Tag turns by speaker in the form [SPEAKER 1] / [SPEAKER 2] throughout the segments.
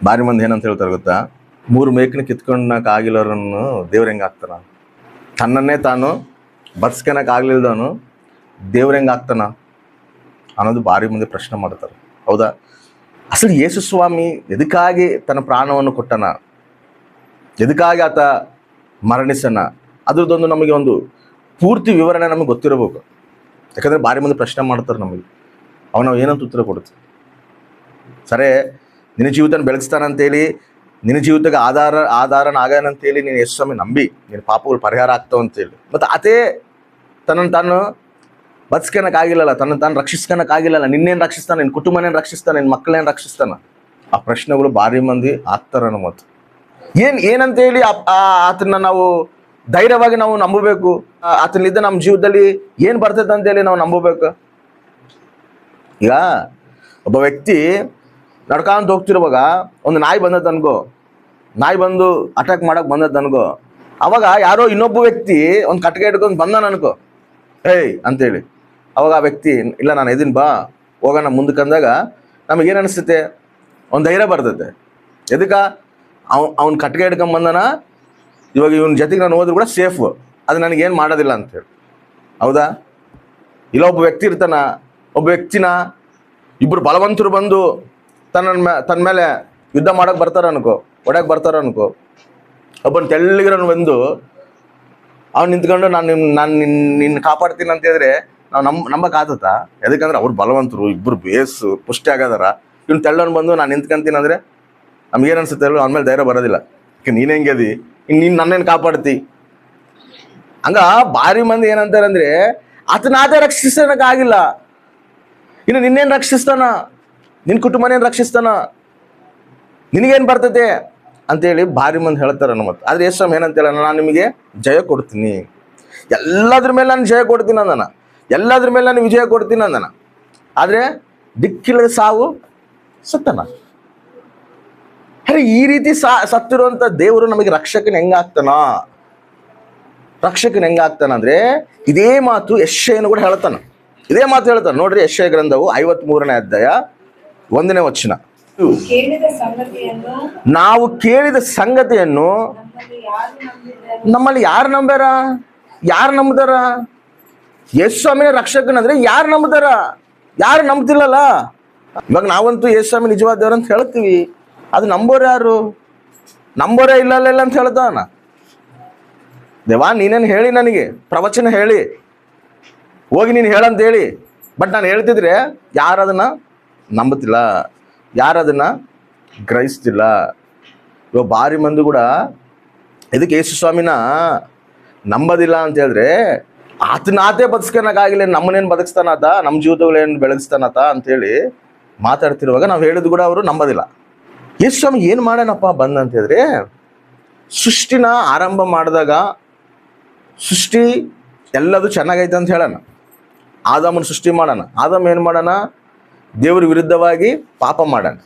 [SPEAKER 1] ಭಾರಿ ಮಂದಿ ಏನಂತ ಹೇಳ್ತಾರೆ ಗೊತ್ತಾ, 3 ಮೇಕನ್ನ ಕಿತ್ಕೊಂಡಕ್ಕೆ ಆಗಿಲ್ಲವರನ್ನು ದೇವ್ರ ಹೆಂಗೆ ಆಗ್ತಾನ, ತನ್ನನ್ನೇ ತಾನು ಬದುಸ್ಕೊಳಕ್ಕೆ ಆಗ್ಲಿಲ್ದವನು ದೇವ್ರ ಹೆಂಗೆ ಆಗ್ತಾನ ಅನ್ನೋದು ಭಾರಿ ಮಂದಿ ಪ್ರಶ್ನೆ ಮಾಡ್ತಾರೆ. ಹೌದಾ? ಅಸಲು ಯೇಸು ಸ್ವಾಮಿ ಎದಕ್ಕಾಗಿ ತನ್ನ ಪ್ರಾಣವನ್ನು ಕೊಟ್ಟನ, ಎದಕ್ಕಾಗಿ ಆತ ಮರಣಿಸನ, ಅದ್ರದ್ದೊಂದು ನಮಗೆ ಒಂದು ಪೂರ್ತಿ ವಿವರಣೆ ನಮಗೆ ಗೊತ್ತಿರಬೇಕು. ಯಾಕಂದರೆ ಭಾರಿ ಮಂದಿ ಪ್ರಶ್ನೆ ಮಾಡ್ತಾರೆ ನಮಗೆ, ನಾವು ಏನಂತ ಉತ್ತರ ಕೊಡ್ತೀವಿ. ಸರಿ, ನಿನ್ನ ಜೀವಿತನ ಬೆಳಗಿಸ್ತಾನಂತೇಳಿ, ನಿನ್ನ ಜೀವಿತಕ್ಕೆ ಆಧಾರನ ಆಗ್ಯಾನಂತೇಳಿ ನೀನು ಯೇಸು ಸ್ವಾಮಿ ನಂಬಿ ನಿನ್ನ ಪಾಪಗಳು ಪರಿಹಾರ ಆಗ್ತಾವ ಅಂತೇಳಿ, ಮತ್ತು ಆತೇ ತನ್ನನ್ನು ತಾನು ಬದುಸ್ಕೊಳಕ್ಕಾಗಿಲ್ಲಲ್ಲ, ತನ್ನನ್ನು ತಾನು ರಕ್ಷಿಸ್ಕೊಳಕ್ಕಾಗಿಲ್ಲಲ್ಲ, ನಿನ್ನೇನು ರಕ್ಷಿಸ್ತಾನೆ, ನಿನ್ನ ಕುಟುಂಬನೇನು ರಕ್ಷಿಸ್ತಾನೆ, ನಿನ್ನ ಮಕ್ಕಳೇನು ರಕ್ಷಿಸ್ತಾನ? ಆ ಪ್ರಶ್ನೆಗಳು ಭಾರಿ ಮಂದಿ ಆಗ್ತಾರ. ಮತ್ತು ಏನಂತೇಳಿ ಆತನ ನಾವು ಧೈರ್ಯವಾಗಿ ನಾವು ನಂಬಬೇಕು, ಆತನಿಂದ ನಮ್ಮ ಜೀವನದಲ್ಲಿ ಏನು ಬರ್ತೈತೆ ಅಂತೇಳಿ ನಾವು ನಂಬಬೇಕು. ಈಗ ಒಬ್ಬ ವ್ಯಕ್ತಿ ನಡ್ಕೊಂತ ಹೋಗ್ತಿರುವಾಗ ಒಂದು ನಾಯಿ ಬಂದದ್ದು ಅನ್ಕೋ, ನಾಯಿ ಬಂದು ಅಟ್ಯಾಕ್ ಮಾಡಕ್ಕೆ ಬಂದದ್ದು ಅನ್ಕೋ, ಅವಾಗ ಯಾರೋ ಇನ್ನೊಬ್ಬ ವ್ಯಕ್ತಿ ಒಂದು ಕಟ್ಟಿಗೆ ಹಿಡ್ಕೊಂಡು ಬಂದಾನ ಅನ್ಕೋ, ಏಯ್ ಅಂತೇಳಿ, ಅವಾಗ ಆ ವ್ಯಕ್ತಿ ಇಲ್ಲ ನಾನು ಇದೀನಿ ಬಾ ಹೋಗೋಣ ಮುಂದಕ್ಕೆ ಅಂದಾಗ ನಮಗೇನು ಅನಿಸ್ತೈತೆ, ಒಂದು ಧೈರ್ಯ ಬರ್ತೈತೆ. ಎದಕ್ಕೆ ಅವ್ನ ಕಟ್ಟಿಗೆ ಹಿಡ್ಕೊಂಬಂದನ, ಇವಾಗ ಇವನ ಜೊತೆಗೆ ನಾನು ಹೋದ್ರು ಕೂಡ ಸೇಫು, ಅದು ನನಗೇನು ಮಾಡೋದಿಲ್ಲ ಅಂತೇಳಿ. ಹೌದಾ? ಇಲ್ಲ ಒಬ್ಬ ವ್ಯಕ್ತಿ ಇರ್ತಾನ, ಒಬ್ಬ ವ್ಯಕ್ತಿನ ಇಬ್ಬರು ಬಲವಂತರು ಬಂದು ತನ್ನ ಮೇಲೆ ಯುದ್ಧ ಮಾಡೋಕೆ ಬರ್ತಾರ ಅನ್ಕೋ, ಹೊಡ್ಯಕ್ಕೆ ಬರ್ತಾರ ಅನ್ಕೋ, ಒಬ್ಬನ ತೆಳ್ಳಗಿರೋನು ಬಂದು ಅವ್ನು ನಿಂತ್ಕೊಂಡು ನಾನು ನಿನ್ನ ಕಾಪಾಡ್ತೀನಿ ಅಂತ ಹೇಳಿದ್ರೆ ನಾವು ನಂಬಕ್ಕೆ ಆತತ? ಯಾಕಂದ್ರೆ ಅವ್ರು ಬಲವಂತರು, ಇಬ್ಬರು ಬೇಸು ಪುಷ್ಟಿ ಆಗದಾರ. ಇವ್ನು ತೆಳ್ಳವನು ಬಂದು ನಾನು ನಿಂತ್ಕೊಂತೀನಿ ಅಂದರೆ ನಮ್ಗೇನು ಅನ್ಸುತ್ತೆ, ಅವ್ನ ಮೇಲೆ ಧೈರ್ಯ ಬರೋದಿಲ್ಲ. ನೀನು ಹೆಂಗೆ ಅದಿ, ನೀನು ನನ್ನೇನು ಕಾಪಾಡ್ತಿ? ಹಂಗ ಭಾರಿ ಮಂದಿ ಏನಂತಾರೆ ಅಂದರೆ, ಆತನಾದೇ ರಕ್ಷಿಸೋಕ್ಕಾಗಿಲ್ಲ, ಇನ್ನು ನಿನ್ನೇನು ರಕ್ಷಿಸ್ತಾನ, ನಿನ್ನ ಕುಟುಂಬನೇನು ರಕ್ಷಿಸ್ತಾನ, ನಿನಗೇನು ಬರ್ತೈತೆ ಅಂತೇಳಿ ಭಾರಿ ಮಂದಿ ಹೇಳ್ತಾರೆ. ಮತ್ತು ಆದರೆ ಯೇಸು ಸ್ವಾಮಿ ಏನಂತೇಳ, ನಾನು ನಿಮಗೆ ಜಯ ಕೊಡ್ತೀನಿ, ಎಲ್ಲದ್ರ ಮೇಲೆ ನಾನು ಜಯ ಕೊಡ್ತೀನಿ ಅಂದನ, ಎಲ್ಲದ್ರ ಮೇಲೆ ನಾನು ವಿಜಯ ಕೊಡ್ತೀನಿ ಅಂದನ. ಆದರೆ ದಿಕ್ಕಿಲ್ಲದ ಸಾವು ಸತ್ತನ. ಅರೆ, ಈ ರೀತಿ ಸತ್ತಿರುವಂಥ ದೇವರು ನಮಗೆ ರಕ್ಷಕನ ಹೆಂಗಾಗ್ತಾನ? ರಕ್ಷಕನ ಹೆಂಗಾಗ್ತಾನ ಅಂದರೆ ಇದೇ ಮಾತು ಯೆಶಾಯನು ಕೂಡ ಹೇಳ್ತಾನೆ. ಇದೇ ಮಾತು ಹೇಳ್ತಾನೆ ನೋಡ್ರಿ, ಯೆಶಾಯ ಗ್ರಂಥವು 53ನೇ ಅಧ್ಯಾಯ 1ನೇ ವಚನ. ನಾವು ಕೇಳಿದ ಸಂಗತಿಯನ್ನು ನಮ್ಮಲ್ಲಿ ಯಾರು ನಂಬ್ಯಾರ? ಯಾರು ನಂಬ್ದಾರ? ಯೇಸು ಸ್ವಾಮಿನ ರಕ್ಷಕನಂದ್ರೆ ಯಾರು ನಂಬ್ದಾರ? ಯಾರು ನಂಬ್ತಿಲ್ಲಲ್ಲ. ಇವಾಗ ನಾವಂತೂ ಯೇಸು ಸ್ವಾಮಿ ನಿಜವಾದ ದೇವ್ರು ಅಂತ ಹೇಳ್ತೀವಿ, ಅದು ನಂಬೋರು ಯಾರು? ನಂಬೋರೇ ಇಲ್ಲ ಅಂತ ಹೇಳ್ತಾನ. ದೇವಾ ನೀನೇನು ಹೇಳಿ, ನನಗೆ ಪ್ರವಚನ ಹೇಳಿ, ಹೋಗಿ ನೀನು ಹೇಳಂತ ಹೇಳಿ, ಬಟ್ ನಾನು ಹೇಳ್ತಿದ್ರೆ ಯಾರು ಅದನ್ನು ನಂಬುತ್ತಿಲ್ಲ, ಯಾರು ಅದನ್ನು ಗ್ರಹಿಸ್ತಿಲ್ಲ. ಇವಾಗ ಭಾರಿ ಮಂದಿ ಕೂಡ ಇದಕ್ಕೆ ಯೇಸು ಸ್ವಾಮಿನ ನಂಬೋದಿಲ್ಲ ಅಂತ ಹೇಳಿದ್ರೆ, ಆತನಾತೆ ಬದುಸ್ಕೊಳಕ್ಕಾಗಿಲ್ಲ, ನಮ್ಮನ್ನೇನು ಬದುಕಿಸ್ತಾನಾತ, ನಮ್ಮ ಜೀವಿತಗಳೇನು ಬೆಳಗಿಸ್ತಾನಾತ ಅಂತೇಳಿ ಮಾತಾಡ್ತಿರುವಾಗ ನಾವು ಹೇಳಿದ್ರು ಕೂಡ ಅವರು ನಂಬೋದಿಲ್ಲ. ಯೇಸು ಸ್ವಾಮಿ ಏನು ಮಾಡೋಣಪ್ಪ ಬಂದಂತ ಹೇಳಿದ್ರೆ, ಸೃಷ್ಟಿನ ಆರಂಭ ಮಾಡಿದಾಗ ಸೃಷ್ಟಿ ಎಲ್ಲದು ಚೆನ್ನಾಗೈತೆ ಅಂತ ಹೇಳೋಣ. ಆದಾಮನ ಸೃಷ್ಟಿ ಮಾಡೋಣ. ಆದಾಮ ಏನು ಮಾಡೋಣ? ದೇವ್ರ ವಿರುದ್ಧವಾಗಿ ಪಾಪ ಮಾಡೋಣ.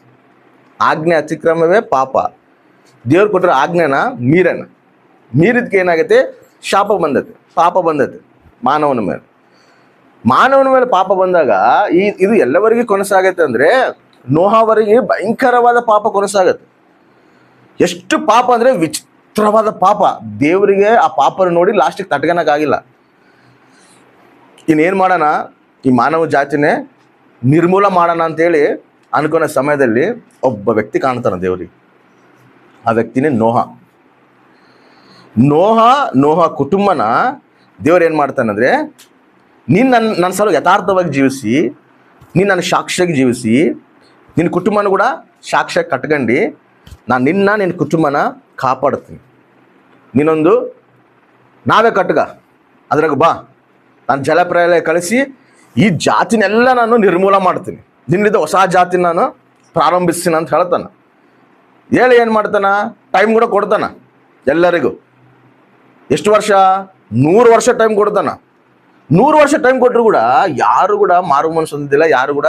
[SPEAKER 1] ಆಜ್ಞೆ ಅತಿಕ್ರಮವೇ ಪಾಪ. ದೇವ್ರು ಕೊಟ್ಟರೆ ಆಜ್ಞೆನ ಮೀರಿದಕ್ಕೆ ಏನಾಗೈತೆ? ಶಾಪ ಬಂದೈತೆ, ಪಾಪ ಬಂದೈತೆ ಮಾನವನ ಮೇಲೆ. ಮಾನವನ ಮೇಲೆ ಪಾಪ ಬಂದಾಗ ಇದು ಎಲ್ಲವರಿಗೂ ಕೊನಸಾಗೈತೆ ಅಂದರೆ ನೋಹವರೆಗೆ ಭಯಂಕರವಾದ ಪಾಪ ಕೊನಸಾಗತ್ತೆ. ಎಷ್ಟು ಪಾಪ ಅಂದರೆ ವಿಚಿತ್ರವಾದ ಪಾಪ. ದೇವರಿಗೆ ಆ ಪಾಪನ ನೋಡಿ ಲಾಸ್ಟಿಗೆ ತಟ್ಕೊಳಕ್ಕಾಗಿಲ್ಲ. ಇನ್ನೇನು ಮಾಡೋಣ, ಈ ಮಾನವ ಜಾತಿನೇ ನಿರ್ಮೂಲ ಮಾಡೋಣ ಅಂತೇಳಿ ಅನ್ಕೊಳೋ ಸಮಯದಲ್ಲಿ ಒಬ್ಬ ವ್ಯಕ್ತಿ ಕಾಣ್ತಾನೆ ದೇವರಿಗೆ. ಆ ವ್ಯಕ್ತಿನೇ ನೋಹ ಕುಟುಂಬನ ದೇವ್ರು ಏನು ಮಾಡ್ತಾನಂದರೆ, ನೀನು ನನ್ನ ಸಲ ಯಥಾರ್ಥವಾಗಿ ಜೀವಿಸಿ, ನೀನು ನನ್ನ ಸಾಕ್ಷಿಯಾಗಿ ಜೀವಿಸಿ, ನಿನ್ನ ಕುಟುಂಬನ ಕೂಡ ಸಾಕ್ಷಿಯಾಗಿ ಕಟ್ಕೊಂಡು ನಾನು ನಿನ್ನ ಕುಟುಂಬನ ಕಾಪಾಡ್ತೀನಿ. ನೀನೊಂದು ನಾವೇ ಕಟ್ಗ, ಅದ್ರಾಗ ಬಾ, ನಾನು ಜಲಪ್ರಳಯ ಕಳಿಸಿ ಈ ಜಾತಿನೆಲ್ಲ ನಾನು ನಿರ್ಮೂಲ ಮಾಡ್ತೀನಿ, ನಿನ್ನಿಂದ ಹೊಸ ಜಾತಿನ ನಾನು ಪ್ರಾರಂಭಿಸ್ತೀನಿ ಅಂತ ಹೇಳ್ತಾನೆ. ಹೇಳಿ ಏನು ಮಾಡ್ತಾನ? ಟೈಮ್ ಕೂಡ ಕೊಡ್ತಾನ ಎಲ್ಲರಿಗೂ. ಎಷ್ಟು ವರ್ಷ? 100 ವರ್ಷ ಟೈಮ್ ಕೊಡ್ತಾನ. 100 ವರ್ಷ ಟೈಮ್ ಕೊಟ್ಟರು ಕೂಡ ಯಾರು ಕೂಡ ಮಾರು ಮನಸ್ಸು ಹೊಂದಿಲ್ಲ, ಯಾರು ಕೂಡ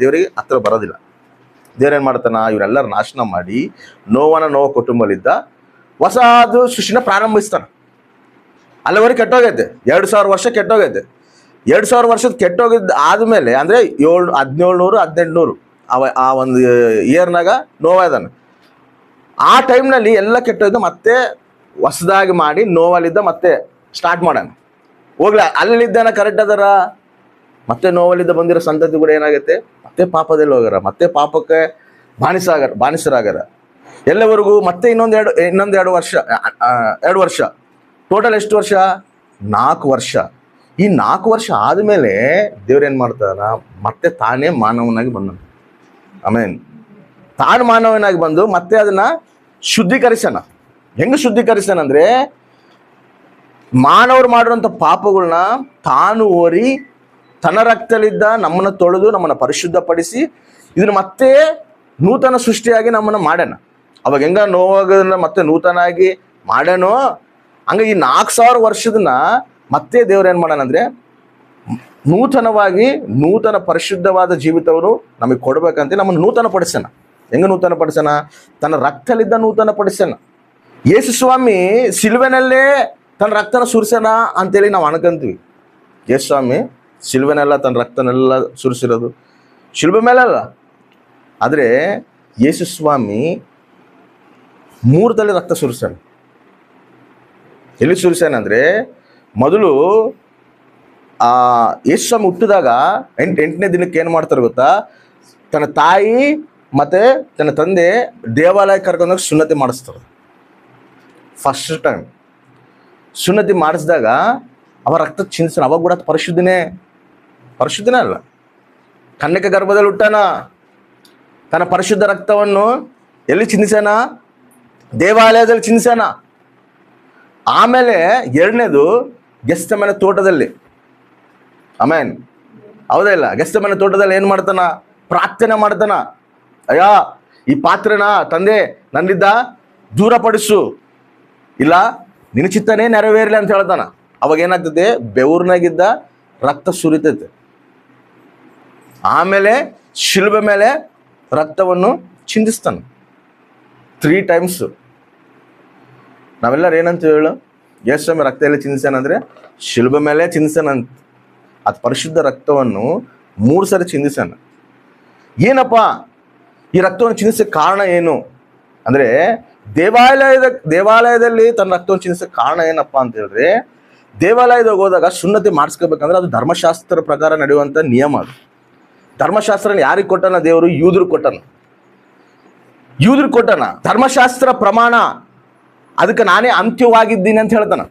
[SPEAKER 1] ದೇವರಿಗೆ ಹತ್ರ ಬರೋದಿಲ್ಲ. ದೇವ್ರೇನು ಮಾಡ್ತಾನ? ಇವರೆಲ್ಲರೂ ನಾಶನ ಮಾಡಿ ನೋವ ಕುಟುಂಬದಲ್ಲಿದ್ದ ಹೊಸದು ಸೃಷ್ಟಿನ ಪ್ರಾರಂಭಿಸ್ತಾನೆ. ಅಲ್ಲಿವರೆಗೆ ಕೆಟ್ಟೋಗೈತೆ, 2000 ವರ್ಷ ಕೆಟ್ಟೋಗೈತೆ. 2000 ವರ್ಷದ ಕೆಟ್ಟೋಗಿದ್ದು ಆದಮೇಲೆ ಅಂದರೆ 1700 1800 ಆ ಒಂದು ಇಯರ್ನಾಗ ನೋವ ಇದ್ದಾನೆ. ಆ ಟೈಮ್ನಲ್ಲಿ ಎಲ್ಲ ಕೆಟ್ಟದ್ದು ಮತ್ತೆ ಹೊಸದಾಗಿ ಮಾಡಿ ನೋವಲ್ಲಿದ್ದ ಮತ್ತೆ ಸ್ಟಾರ್ಟ್ ಮಾಡೋಣ. ಹೋಗ್ಲಿ, ಅಲ್ಲಿದ್ದಾನ ಕರೆಕ್ಟ್ ಅದರ, ಮತ್ತೆ ನೋವಲ್ಲಿದ್ದ ಬಂದಿರೋ ಸಂತತಿ ಕೂಡ ಏನಾಗುತ್ತೆ, ಮತ್ತೆ ಪಾಪದಲ್ಲಿ ಹೋಗ್ಯಾರ, ಮತ್ತೆ ಪಾಪಕ್ಕೆ ಬಾನಿಸರಾಗ್ಯಾರ. ಎಲ್ಲವರೆಗೂ ಮತ್ತೆ ಇನ್ನೊಂದು 2 ವರ್ಷ ಟೋಟಲ್ ಎಷ್ಟು ವರ್ಷ? 4 ವರ್ಷ. ಈ 4 ವರ್ಷ ಆದಮೇಲೆ ದೇವ್ರೇನು ಮಾಡ್ತಾರ, ಮತ್ತೆ ತಾನೇ ಮಾನವನಾಗಿ ಬಂದ. ಆಮೇನ್. ತಾನು ಮಾನವನಾಗಿ ಬಂದು ಮತ್ತೆ ಅದನ್ನ ಶುದ್ಧೀಕರಿಸೋಣ. ಹೆಂಗೆ ಶುದ್ಧೀಕರಿಸೋಣ ಅಂದ್ರೆ, ಮಾನವರು ಮಾಡಿರುವಂಥ ಪಾಪಗಳನ್ನ ತಾನು ಓರಿ ತನ್ನ ರಕ್ತದಲ್ಲಿದ್ದ ನಮ್ಮನ್ನು ತೊಳೆದು ನಮ್ಮನ್ನು ಪರಿಶುದ್ಧಪಡಿಸಿ ಇದನ್ನ ಮತ್ತೆ ನೂತನ ಸೃಷ್ಟಿಯಾಗಿ ನಮ್ಮನ್ನು ಮಾಡೋಣ. ಅವಾಗ ಹೆಂಗ ನೋವಾಗೋದನ್ನ ಮತ್ತೆ ನೂತನಾಗಿ ಮಾಡೋಣ, ಹಂಗ ಈ 4000 ವರ್ಷದನ್ನ ಮತ್ತೆ ದೇವ್ರು ಏನು ಮಾಡೋಣ ಅಂದ್ರೆ, ನೂತನ ಪರಿಶುದ್ಧವಾದ ಜೀವಿತವನ್ನು ನಮಗೆ ಕೊಡ್ಬೇಕಂತ ನಮ್ಮನ್ನು ನೂತನ ಪಡಿಸೋಣ. ಹೆಂಗ ನೂತನ ಪಡಿಸೋಣ? ತನ್ನ ರಕ್ತದಲ್ಲಿದ್ದ ನೂತನ ಪಡಿಸೋಣ. ಯೇಸು ಸ್ವಾಮಿ ಸಿಲ್ವೆನಲ್ಲೇ ತನ್ನ ರಕ್ತನ ಸುರಿಸೋಣ ಅಂತೇಳಿ ನಾವು ಅನ್ಕೊಂತೀವಿ. ಯೇಸು ಸ್ವಾಮಿ ಶಿಲ್ವೆನೆಲ್ಲ ತನ್ನ ರಕ್ತನೆಲ್ಲ ಸುರಿಸಿರೋದು ಶಿಲ್ಬೆ ಮೇಲೆ ಅಲ್ಲ. ಆದರೆ ಯೇಸು ಸ್ವಾಮಿ 3 ತಲೆ ರಕ್ತ ಸುರಿಸ್ಯಾನ. ಎಲ್ಲಿ ಸುರಿಸ್ಯಾನಂದ್ರೆ, ಮೊದಲು ಯೇಸು ಸ್ವಾಮಿ ಹುಟ್ಟಿದಾಗ 8ನೇ ದಿನಕ್ಕೆ ಏನು ಮಾಡ್ತಾರೆ ಗೊತ್ತಾ? ತನ್ನ ತಾಯಿ ಮತ್ತು ತನ್ನ ತಂದೆ ದೇವಾಲಯ ಕರ್ಕೊಂಡೋಗಿ ಸುನ್ನತಿ ಮಾಡಿಸ್ತಾರೆ. ಫಸ್ಟ್ ಟೈಮ್ ಸುನ್ನತಿ ಮಾಡಿಸಿದಾಗ ಅವ ರಕ್ತ ಚಿಂದಿಸ್ತಾನ. ಅವಾಗ ಕೂಡ ಪರಿಶುದ್ಧನೇ ಅಲ್ಲ, ಕನ್ಯಕ ಗರ್ಭದಲ್ಲಿ ಹುಟ್ಟಾನ. ತನ್ನ ಪರಿಶುದ್ಧ ರಕ್ತವನ್ನು ಎಲ್ಲಿ ಚಿಂದಿಸ್ಯಾನ? ದೇವಾಲಯದಲ್ಲಿ ಚಿಂದಿಸ್ಯಾನ. ಆಮೇಲೆ 2ನೇದು ಗೆಸ್ತಮನೆ ತೋಟದಲ್ಲಿ. ಆಮೇನ್, ಹೌದಾ ಇಲ್ಲ? ಗೆಸ್ತಮನೆ ತೋಟದಲ್ಲಿ ಏನು ಮಾಡ್ತಾನ? ಪ್ರಾರ್ಥನೆ ಮಾಡ್ತಾನ. ಅಯ್ಯ, ಈ ಪಾತ್ರನ ತಂದೆ ನನ್ನಿಂದ ದೂರಪಡಿಸು, ಇಲ್ಲ ನಿನ್ನ ಚಿತ್ತನೇ ನೆರವೇರಲಿ ಅಂತ ಹೇಳ್ತಾನ. ಅವಾಗ ಏನಾಗ್ತದೆ? ಬೆವರ್ನಾಗಿದ್ದ ರಕ್ತ ಸುರಿತೈತೆ. ಆಮೇಲೆ ಶಿಲುಬೆ ಮೇಲೆ ರಕ್ತವನ್ನು ಚಿಂದಿಸ್ತಾನೆ 3 ಟೈಮ್ಸ್. ನಾವೆಲ್ಲರೂ ಏನಂತ ಹೇಳು? ಯೇಸು ಸ್ವಾಮಿ ರಕ್ತ ಎಲ್ಲ ಚಿಂದಿಸ್ಯಾನಂದ್ರೆ ಶಿಲುಬೆ ಮೇಲೆ ಚಿಂದಿಸ್ಯಾನಂತ. ಅದು ಪರಿಶುದ್ಧ ರಕ್ತವನ್ನು 3 ಸರಿ ಚಿಂದಿಸ್ಯಾನ. ಏನಪ್ಪ ಈ ರಕ್ತವನ್ನು ಚಿಂದಿಸೋಕ್ಕೆ ಕಾರಣ ಏನು ಅಂದರೆ, ದೇವಾಲಯದಲ್ಲಿ ತನ್ನ ರಕ್ತವನ್ನು ಚಿಂದಿಸೋಕ್ಕೆ ಕಾರಣ ಏನಪ್ಪ ಅಂತ ಹೇಳಿದ್ರೆ, ದೇವಾಲಯದಾಗ ಹೋದಾಗ ಸುನ್ನತಿ ಮಾಡಿಸ್ಕೋಬೇಕಂದ್ರೆ ಅದು ಧರ್ಮಶಾಸ್ತ್ರ ಪ್ರಕಾರ ನಡೆಯುವಂಥ ನಿಯಮ. ಅದು ಧರ್ಮಶಾಸ್ತ್ರ ಯಾರಿಗೆ ಕೊಟ್ಟನ? ದೇವರು ಯೂದ್ರಿಗೆ ಕೊಟ್ಟನ. ಧರ್ಮಶಾಸ್ತ್ರ ಪ್ರಮಾಣ, ಅದಕ್ಕೆ ನಾನೇ ಅಂತ್ಯವಾಗಿದ್ದೀನಿ ಅಂತ ಹೇಳ್ತಾನ.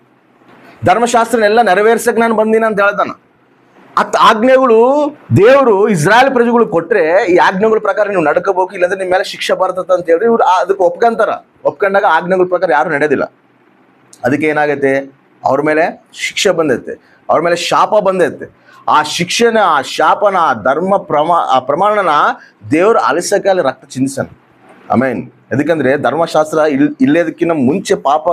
[SPEAKER 1] ಧರ್ಮಶಾಸ್ತ್ರನೆಲ್ಲ ನೆರವೇರ್ಸಕ್ಕೆ ನಾನು ಬಂದೀನಿ ಅಂತ ಹೇಳ್ತಾನ. ಆಜ್ಞೆಗಳು ದೇವರು ಇಸ್ರಾಯೇಲ್ ಪ್ರಜೆಗಳು ಕೊಟ್ಟರೆ, ಈ ಆಜ್ಞೆಗಳ ಪ್ರಕಾರ ನೀವು ನಡ್ಕೋಬೇಕು, ಇಲ್ಲಾಂದ್ರೆ ನಿಮ್ಮ ಮೇಲೆ ಶಿಕ್ಷೆ ಬರ್ತದೆ ಅಂತ ಹೇಳಿ ಇವ್ರು ಅದಕ್ಕೆ ಒಪ್ಕೊಂಡಾಗ ಆಜ್ಞೆಗಳ ಪ್ರಕಾರ ಯಾರು ನಡೆಯೋದಿಲ್ಲ. ಅದಕ್ಕೆ ಏನಾಗೈತೆ? ಅವ್ರ ಮೇಲೆ ಶಿಕ್ಷೆ ಬಂದೈತೆ, ಅವ್ರ ಮೇಲೆ ಶಾಪ ಬಂದೈತೆ. ಆ ಶಿಕ್ಷೆನ, ಆ ಶಾಪನ, ಆ ಪ್ರಮಾಣನ ದೇವರು ಅಲಿಸಕ್ಕೆ ಅಲ್ಲಿ ರಕ್ತ ಚಿಂದಿಸನ. ಆಮೇನ್. ಯಾಕಂದ್ರೆ ಧರ್ಮಶಾಸ್ತ್ರ ಇಲ್ಲೇದಕ್ಕಿಂತ ಮುಂಚೆ ಪಾಪ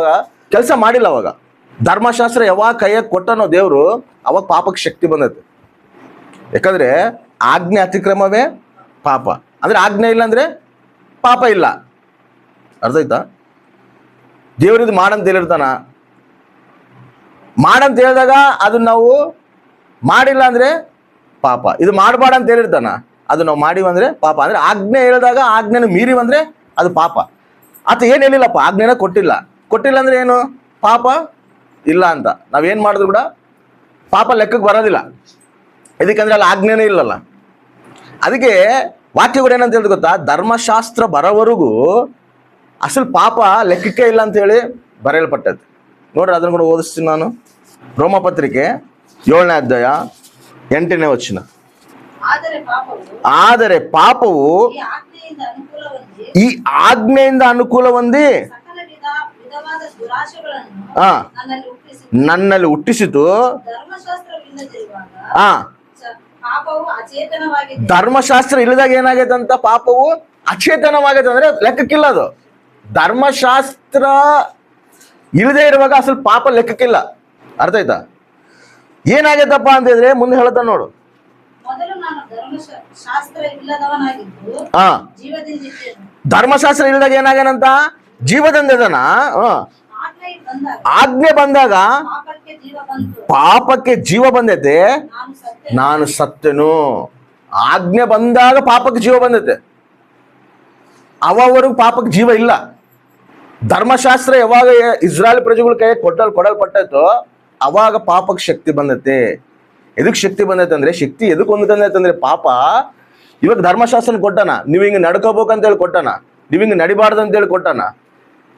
[SPEAKER 1] ಕೆಲಸ ಮಾಡಿಲ್ಲ. ಅವಾಗ ಧರ್ಮಶಾಸ್ತ್ರ ಯಾವಾಗ ಕೈಯಾಗ ಕೊಟ್ಟನೋ ದೇವರು, ಅವಾಗ ಪಾಪಕ್ಕೆ ಶಕ್ತಿ ಬಂದೈತೆ. ಯಾಕಂದ್ರೆ ಆಜ್ಞೆ ಅತಿಕ್ರಮವೇ ಪಾಪ. ಅಂದ್ರೆ ಆಜ್ಞೆ ಇಲ್ಲ ಅಂದ್ರೆ ಪಾಪ ಇಲ್ಲ. ಅರ್ಥ ಆಯ್ತಾ? ದೇವ್ರಿದು ಮಾಡಂತ ಹೇಳಿರ್ತಾನ. ಮಾಡಂತ ಹೇಳಿದಾಗ ಅದನ್ನ ನಾವು ಮಾಡಿಲ್ಲ ಅಂದ್ರೆ ಪಾಪ. ಇದು ಮಾಡಬೇಡ ಅಂತ ಹೇಳಿರ್ತಾನ, ಅದು ನಾವು ಮಾಡಿವಂದ್ರೆ ಪಾಪ. ಅಂದ್ರೆ ಆಜ್ಞೆ ಹೇಳಿದಾಗ ಆಜ್ಞೆನ ಮೀರಿವಂದ್ರೆ ಅದು ಪಾಪ. ಆತ ಏನು ಹೇಳಿಲ್ಲಪ್ಪ, ಆಜ್ಞೆನ ಕೊಟ್ಟಿಲ್ಲ ಅಂದ್ರೆ ಏನು? ಪಾಪ ಇಲ್ಲ ಅಂತ. ನಾವೇನು ಮಾಡಿದ್ರು ಕೂಡ ಪಾಪ ಲೆಕ್ಕಕ್ಕೆ ಬರೋದಿಲ್ಲ. ಇದಕ್ಕಂದ್ರೆ ಅಲ್ಲಿ ಆಜ್ಞೆನೇ ಇಲ್ಲಲ್ಲ. ಅದಕ್ಕೆ ವಾಕ್ಯಗಳು ಏನಂತ ಹೇಳಿದ್ ಗೊತ್ತಾ? ಧರ್ಮಶಾಸ್ತ್ರ ಬರೋವರೆಗೂ ಅಸಲು ಪಾಪ ಲೆಕ್ಕಕ್ಕೆ ಇಲ್ಲ ಅಂತ ಹೇಳಿ ಬರೆಯಲ್ಪಟ್ಟೈತೆ. ನೋಡ್ರಿ, ಅದನ್ನು ಕೂಡ ಓದಿಸ್ತೀನಿ ನಾನು. ರೋಮಪತ್ರಿಕೆ 7ನೇ ಅಧ್ಯಾಯ 8ನೇ ವಚನ. ಆದರೆ ಪಾಪವು ಈ ಆಜ್ಞೆಯಿಂದ ಅನುಕೂಲ ಹೊಂದಿ ನನ್ನಲ್ಲಿ ಹುಟ್ಟಿಸಿತು. ಧರ್ಮಶಾಸ್ತ್ರ ಇಲ್ಲದಾಗ ಏನಾಗೈತಂತ? ಪಾಪವು ಅಚೇತನವಾಗೈತೆ. ಅಂದ್ರೆ ಲೆಕ್ಕಕ್ಕಿಲ್ಲ ಅದು. ಧರ್ಮಶಾಸ್ತ್ರ ಇಲ್ಲದೆ ಇರುವಾಗ ಅಸಲು ಪಾಪ ಲೆಕ್ಕಕ್ಕಿಲ್ಲ. ಅರ್ಥ ಆಯ್ತಾ? ಏನಾಗೈತಪ್ಪ ಅಂತಂದ್ರೆ ಮುಂದೆ ಹೇಳ್ತಾನ ನೋಡು. ಧರ್ಮಶಾಸ್ತ್ರ ಇಲ್ಲದಾಗ ಏನಾಗೇನಂತ? ಜೀವದಿಂದ ಇದನ. ಆಜ್ಞೆ ಬಂದಾಗ ಪಾಪಕ್ಕೆ ಜೀವ ಬಂದೈತೆ. ನಾನು ಸತ್ಯನು. ಆಜ್ಞೆ ಬಂದಾಗ ಪಾಪಕ್ಕೆ ಜೀವ ಬಂದೈತೆ, ಅವವರೆಗೂ ಪಾಪಕ್ಕೆ ಜೀವ ಇಲ್ಲ. ಧರ್ಮಶಾಸ್ತ್ರ ಯಾವಾಗ ಇಸ್ರಾಯೇಲ್ ಪ್ರಜೆಗಳ ಕೈ ಕೊಡಲ್ಪಟ್ಟೈತೋ ಅವಾಗ ಪಾಪಕ್ಕೆ ಶಕ್ತಿ ಬಂದೈತೆ. ಎದಕ್ಕೆ ಶಕ್ತಿ ಬಂದೈತೆ ಅಂದ್ರೆ, ಶಕ್ತಿ ಎದಕ್ಕೆ ಹೊಂದ್ಕೊಂಡೈತೆ ಅಂದ್ರೆ, ಪಾಪ ಇವಾಗ ಧರ್ಮಶಾಸ್ತ್ರ ಕೊಟ್ಟಾನ, ನೀವು ಹಿಂಗೆ ನಡ್ಕೋಬೇಕಂತ ಹೇಳಿ ಕೊಟ್ಟಾನ, ನೀವು ಹಿಂಗೆ ನಡಿಬಾರ್ದು ಅಂತ ಹೇಳಿ ಕೊಟ್ಟಾನ.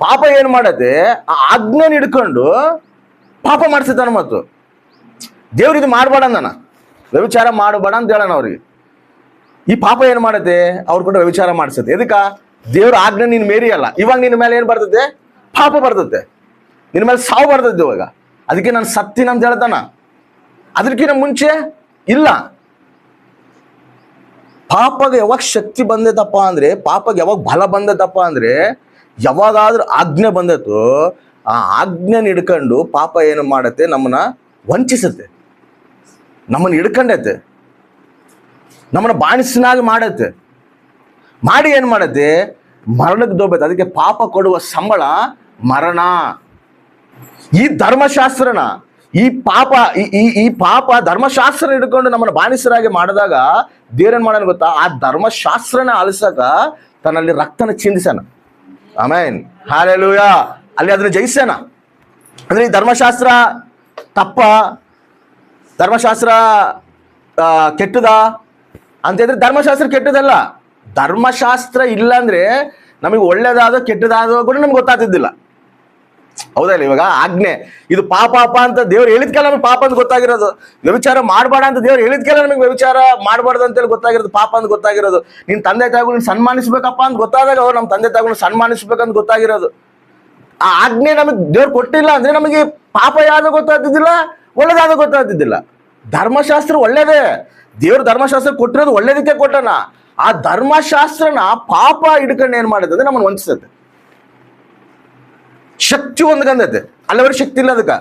[SPEAKER 1] ಪಾಪ ಏನ್ ಮಾಡತ್ತೆ, ಆ ಆಜ್ಞೆನ ಹಿಡ್ಕೊಂಡು ಪಾಪ ಮಾಡಿಸ್ತಾನ. ಮತ್ತು ದೇವ್ರು ಇದು ಮಾಡಬೇಡ ಅಂದಾನ, ವ್ಯಭಿಚಾರ ಮಾಡಬೇಡ ಅಂತ ಹೇಳೋಣ ಅವ್ರಿಗೆ. ಈ ಪಾಪ ಏನ್ ಮಾಡತ್ತೆ, ಅವ್ರ ಕೂಡ ವ್ಯಭಿಚಾರ ಮಾಡಿಸುತ್ತೆ. ಎದಕ್ಕ? ದೇವ್ರ ಆಜ್ಞೆ ನೀನ್ ಮೇರಿ ಅಲ್ಲ. ಇವಾಗ ನಿನ್ನ ಮೇಲೆ ಏನ್ ಬರ್ತದೆ, ಪಾಪ ಬರ್ತದೆ, ನಿನ್ನ ಮೇಲೆ ಸಾವು ಬರ್ತದೆ. ಇವಾಗ ಅದಕ್ಕೆ ನಾನು ಸತ್ತಿನ ಅಂತ ಹೇಳ್ತಾನ. ಅದಕ್ಕಿಂತ ಮುಂಚೆ ಇಲ್ಲ. ಪಾಪಗೆ ಯಾವಾಗ ಶಕ್ತಿ ಬಂದೈತಪ್ಪ ಅಂದ್ರೆ, ಪಾಪಗೆ ಯಾವಾಗ ಬಲ ಬಂದೈತಪ್ಪ ಅಂದ್ರೆ, ಯಾವಾಗಾದ್ರೂ ಆಜ್ಞೆ ಬಂದೈತೋ ಆ ಆಜ್ಞೆನ ಹಿಡ್ಕೊಂಡು ಪಾಪ ಏನು ಮಾಡತ್ತೆ, ನಮ್ಮನ್ನ ವಂಚಿಸುತ್ತೆ, ನಮ್ಮನ್ನ ಹಿಡ್ಕೊಂಡೈತೆ, ನಮ್ಮನ್ನ ಬಾಣಿಸನಾಗಿ ಮಾಡತ್ತೆ. ಮಾಡಿ ಏನ್ ಮಾಡತ್ತೆ, ಮರಣಕ್ಕೆ ದೋಬೈತೆ. ಅದಕ್ಕೆ ಪಾಪ ಕೊಡುವ ಸಂಬಳ ಮರಣ. ಈ ಧರ್ಮಶಾಸ್ತ್ರನ, ಈ ಪಾಪ ಧರ್ಮಶಾಸ್ತ್ರ ಹಿಡ್ಕೊಂಡು ನಮ್ಮನ್ನ ಬಾಣಿಸರಾಗಿ ಮಾಡಿದಾಗ ದೇವ್ರೇನ್ ಮಾಡೋಣ ಗೊತ್ತಾ, ಆ ಧರ್ಮಶಾಸ್ತ್ರನ ಅಳಿಸಕ ತನ್ನಲ್ಲಿ ರಕ್ತನ ಚಿಂದಿಸನ. ಆಮೇನ್, ಹಲ್ಲೆಲೂಯಾ. ಅಲ್ಲಿ ಅದನ್ನ ಜಯಿಸನ. ಅಂದ್ರೆ ಈ ಧರ್ಮಶಾಸ್ತ್ರ ತಪ್ಪ, ಧರ್ಮಶಾಸ್ತ್ರ ಕೆಟ್ಟದ ಅಂತ ಹೇಳಿದ್ರೆ ಧರ್ಮಶಾಸ್ತ್ರ ಕೆಟ್ಟದಲ್ಲ. ಧರ್ಮಶಾಸ್ತ್ರ ಇಲ್ಲ ಅಂದ್ರೆ ನಮಗೆ ಒಳ್ಳೇದಾದ ಕೆಟ್ಟದಾದ ಕೂಡ ನಮ್ಗೆ ಗೊತ್ತಾಗ್ತಿದ್ದಿಲ್ಲ. ಹೌದಾ ಇಲ್ಲ? ಇವಾಗ ಆಜ್ಞೆ ಇದು ಪಾಪ ಅಂತ ದೇವ್ರು ಹೇಳಿದ್ಕೆಲ್ಲ ನಮಗೆ ಪಾಪ ಅಂತ ಗೊತ್ತಾಗಿರೋದು. ವ್ಯಭಿಚಾರ ಮಾಡಬೇಡ ಅಂತ ದೇವ್ರು ಹೇಳಿದ್ಕೆಲ್ಲ ನಮಗೆ ವ್ಯಭಿಚಾರ ಮಾಡಬಾರ್ದು ಅಂತೇಳಿ ಗೊತ್ತಾಗಿರೋದು, ಪಾಪ ಅಂತ ಗೊತ್ತಾಗಿರೋದು. ನಿನ್ ತಂದೆ ತಾಯಿಗಳನ್ನ ಸನ್ಮಾನಿಸ್ಬೇಕಪ್ಪ ಅಂತ ಗೊತ್ತಾದಾಗ ಅವ್ರು ನಮ್ಮ ತಂದೆ ತಾಯಿಗಳನ್ನ ಸನ್ಮಾನಿಸ್ಬೇಕಂತ ಗೊತ್ತಾಗಿರೋದು. ಆ ಆಜ್ಞೆ ನಮಗೆ ದೇವ್ರು ಕೊಟ್ಟಿಲ್ಲ ಅಂದ್ರೆ ನಮಗೆ ಪಾಪ ಯಾವ್ದು ಗೊತ್ತಾಗ್ತಿದ್ದಿಲ್ಲ, ಒಳ್ಳೇದಾದ ಗೊತ್ತಾಗ್ತಿದ್ದಿಲ್ಲ. ಧರ್ಮಶಾಸ್ತ್ರ ಒಳ್ಳೇದೇ, ದೇವ್ರ ಧರ್ಮಶಾಸ್ತ್ರ ಕೊಟ್ಟಿರೋದು ಒಳ್ಳೇದಕ್ಕೆ ಕೊಟ್ಟನ. ಆ ಧರ್ಮಶಾಸ್ತ್ರನ ಪಾಪ ಹಿಡ್ಕೊಂಡು ಏನ್ ಮಾಡಿದ್ರೆ ನಮ್ಮನ್ನು ವಂಚಿಸುತ್ತೆ, ಶಕ್ತಿ ಹೊಂದ್ಕೊಂಡೈತೆ. ಅಲ್ಲವರೆಗೆ ಶಕ್ತಿ ಇಲ್ಲ ಅದಕ್ಕೆ,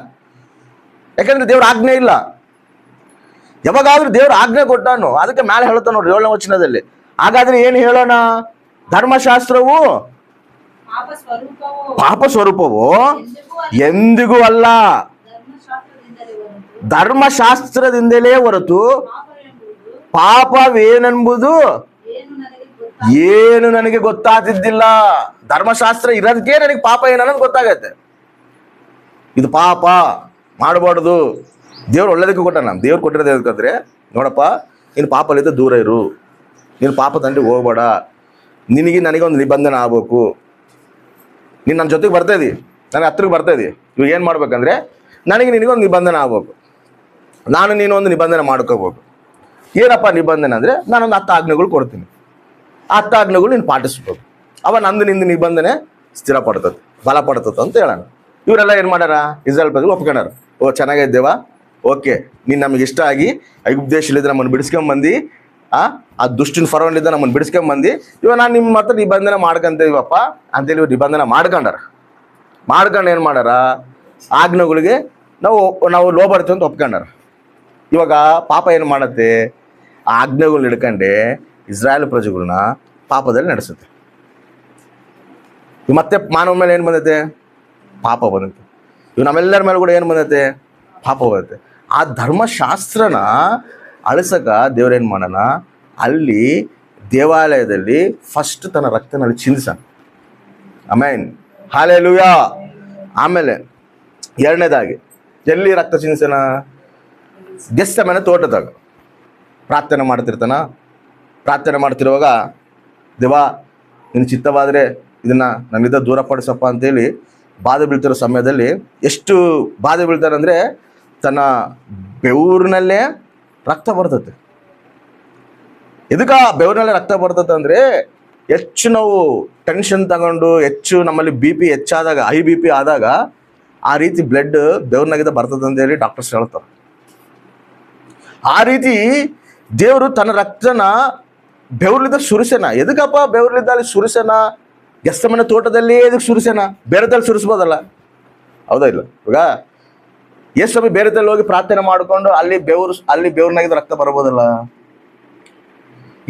[SPEAKER 1] ಯಾಕಂದ್ರೆ ದೇವ್ರ ಆಜ್ಞೆ ಇಲ್ಲ. ಯಾವಾಗಾದ್ರೂ ದೇವ್ರ ಆಜ್ಞೆ ಕೊಟ್ಟಾನು, ಅದಕ್ಕೆ ಮೇಲೆ ಹೇಳ್ತಾನ ನೋಡ್ರಿ 7ನೇ ವಚನದಲ್ಲಿ. ಹಾಗಾದ್ರೆ ಏನು ಹೇಳೋಣ, ಧರ್ಮಶಾಸ್ತ್ರವು ಪಾಪ ಸ್ವರೂಪವು ಎಂದಿಗೂ ಅಲ್ಲ, ಧರ್ಮಶಾಸ್ತ್ರದಿಂದಲೇ ಹೊರತು ಪಾಪವೇನೆಂಬುದು ಏನು ನನಗೆ ಗೊತ್ತಾಗ್ತಿದ್ದಿಲ್ಲ. ಧರ್ಮಶಾಸ್ತ್ರ ಇರೋದಕ್ಕೆ ನನಗೆ ಪಾಪ ಏನನ್ನೋದು ಗೊತ್ತಾಗತ್ತೆ. ಇದು ಪಾಪ ಮಾಡಬಾರ್ದು, ದೇವ್ರು ಒಳ್ಳೇದಕ್ಕೆ ಕೊಟ್ಟಾನ. ದೇವ್ರು ಕೊಟ್ಟಿರೋದು ಹೇಳ್ಕಂದ್ರೆ, ನೋಡಪ್ಪ ನೀನು ಪಾಪಲಿಂದ ದೂರ ಇರು, ನೀನು ಪಾಪ ತಂಡಿಗೆ ಹೋಗ್ಬೇಡ, ನಿನಗೆ ನನಗೆ ಒಂದು ನಿಬಂಧನೆ ಆಗ್ಬೇಕು. ನೀನು ನನ್ನ ಜೊತೆಗೆ ಬರ್ತಾ ಇದ್ದೀ, ನನಗೆ ಹತ್ರಕ್ಕೆ ಬರ್ತಾ ಇದ್ದೀ, ಇವಾಗ ಏನು ಮಾಡ್ಬೇಕಂದ್ರೆ ನನಗೆ ನಿನಗೊಂದು ನಿಬಂಧನೆ ಆಗ್ಬೇಕು, ನಾನು ನೀನು ಒಂದು ನಿಬಂಧನೆ ಮಾಡ್ಕೋಬೇಕು. ಏನಪ್ಪ ನಿಬಂಧನೆ ಅಂದರೆ, ನಾನೊಂದು 10 ಆಜ್ಞೆಗಳು ಕೊಡ್ತೀನಿ, ಆ 10 ಆಜ್ಞೆಗಳು ನೀನು ಪಾಟಿಸ್ಬೇಕು. ಅವ ನಂದು ನಿಂದು ನಿಬಂಧನೆ ಸ್ಥಿರ ಪಡ್ತದೆ, ಬಲ ಪಡ್ತದೆ ಅಂತ ಹೇಳೋಣ. ಇವರೆಲ್ಲ ಏನು ಮಾಡ್ಯಾರ, ಇಸ್ರಾಯೇಲ್ ಪ್ರಜೆಗಳು ಒಪ್ಕೊಂಡಾರ. ಓ ಚೆನ್ನಾಗಿದ್ದೇವಾ, ಓಕೆ, ನೀನು ನಮಗೆ ಇಷ್ಟ ಆಗಿ ಐಗುಪ್ತ ದೇಶದಲ್ಲಿದ್ದ ನಮ್ಮನ್ನು ಬಿಡಿಸ್ಕೊಂಬಂದು, ಆ ದುಷ್ಟಿನ ಫರೋನಿಂದ ನಮ್ಮನ್ನು ಬಿಡಿಸ್ಕೊಂಬಂದು, ಇವಾಗ ನಾನು ನಿಮ್ಮ ಮಾತ್ರ ನಿಬಂಧನೆ ಮಾಡ್ಕೊಂತೀವಪ್ಪ ಅಂತೇಳಿ ಇವ್ರು ನಿಬಂಧನೆ ಮಾಡ್ಕೊಂಡು ಏನು ಮಾಡ್ಯಾರ, ಆಜ್ಞೆಗಳಿಗೆ ನಾವು ಲೋ ಬರ್ತೀವಿ ಅಂತ ಒಪ್ಕೊಂಡಾರ. ಇವಾಗ ಪಾಪ ಏನು ಮಾಡತ್ತೆ, ಆ ಆಜ್ಞೆಗಳನ್ನ ಹಿಡ್ಕೊಂಡೆ ಇಸ್ರಾಯೇಲ್ ಪ್ರಜೆಗಳನ್ನ ಪಾಪದಲ್ಲಿ ನಡೆಸುತ್ತೆ. ಮತ್ತೆ ಮಾನವ ಮೇಲೆ ಏನು ಬಂದೈತೆ, ಪಾಪ ಬಂದೈತೆ. ಇವು ನಮ್ಮೆಲ್ಲರ ಮೇಲೆ ಕೂಡ ಏನು ಬಂದೈತೆ, ಪಾಪ ಬಂದೈತೆ. ಆ ಧರ್ಮಶಾಸ್ತ್ರನ ಅಳಿಸಕ ದೇವ್ರೇನು ಮಾಡೋಣ, ಅಲ್ಲಿ ದೇವಾಲಯದಲ್ಲಿ ಫಸ್ಟ್ ತನ್ನ ರಕ್ತನಲ್ಲಿ ಚಿಂದಿಸಣ. ಆಮೇನ್, ಹಲ್ಲೆಲೂಯಾ. ಆಮೇಲೆ 2ನೇದಾಗಿ ಎಲ್ಲಿ ರಕ್ತ ಚಿಂದಿಸನ, ಗೆತ್ಸೆಮನೆ ತೋಟದಾಗ ಪ್ರಾರ್ಥನೆ ಮಾಡ್ತಿರುವಾಗ, ದೇವಾ ನಿನ್ನ ಚಿತ್ತವಾದರೆ ಇದನ್ನ ನನ್ನಿಂದ ದೂರಪಡಿಸಪ್ಪ ಅಂತೇಳಿ ಬಾಧೆ ಬೀಳ್ತಿರೋ ಸಮಯದಲ್ಲಿ ಎಷ್ಟು ಬಾಧೆ ಬೀಳ್ತಾರಂದ್ರೆ, ತನ್ನ ಬೆವರಿನಲ್ಲೇ ರಕ್ತ ಬರ್ತದೆ. ಎದಕ್ಕ ಬೆವರಿನಲ್ಲೇ ರಕ್ತ ಬರ್ತದೆ ಅಂದರೆ, ಹೆಚ್ಚು ನಾವು ಟೆನ್ಷನ್ ತಗೊಂಡು, ಹೆಚ್ಚು ನಮ್ಮಲ್ಲಿ BP ಹೆಚ್ಚಾದಾಗ, ಹೈ BP ಆದಾಗ ಆ ರೀತಿ ಬ್ಲಡ್ ಬೆವರಿನಾಗಿದ್ದ ಬರ್ತದೆ ಅಂತ ಹೇಳಿ ಡಾಕ್ಟರ್ಸ್ ಹೇಳ್ತಾರೆ. ಆ ರೀತಿ ದೇವರು ತನ್ನ ರಕ್ತನ ಬೆವರ್ಲಿದ್ದ ಸುರಿಸೇನ. ಎದಕ್ಕಪ್ಪ ಬೆವರ್ಲಿದ್ದ ಅಲ್ಲಿ ಸುರಿಸೇನ, ಗೆತ್ಸೆಮನೆ ತೋಟದಲ್ಲಿ ಎದಕ್ಕೆ ಸುರಿಸೇನ, ಬೇರೆ ತಲ್ಲಿ ಸುರಿಸ್ಬೋದಲ್ಲ, ಹೌದಾ ಇಲ್ಲ? ಇವಾಗ ಯೇಸು ಬೇರೆ ತಲ್ಲಿ ಹೋಗಿ ಪ್ರಾರ್ಥನೆ ಮಾಡಿಕೊಂಡು ಅಲ್ಲಿ ಬೆವರ್ನಾಗಿದ್ದ ರಕ್ತ ಬರ್ಬೋದಲ್ಲ.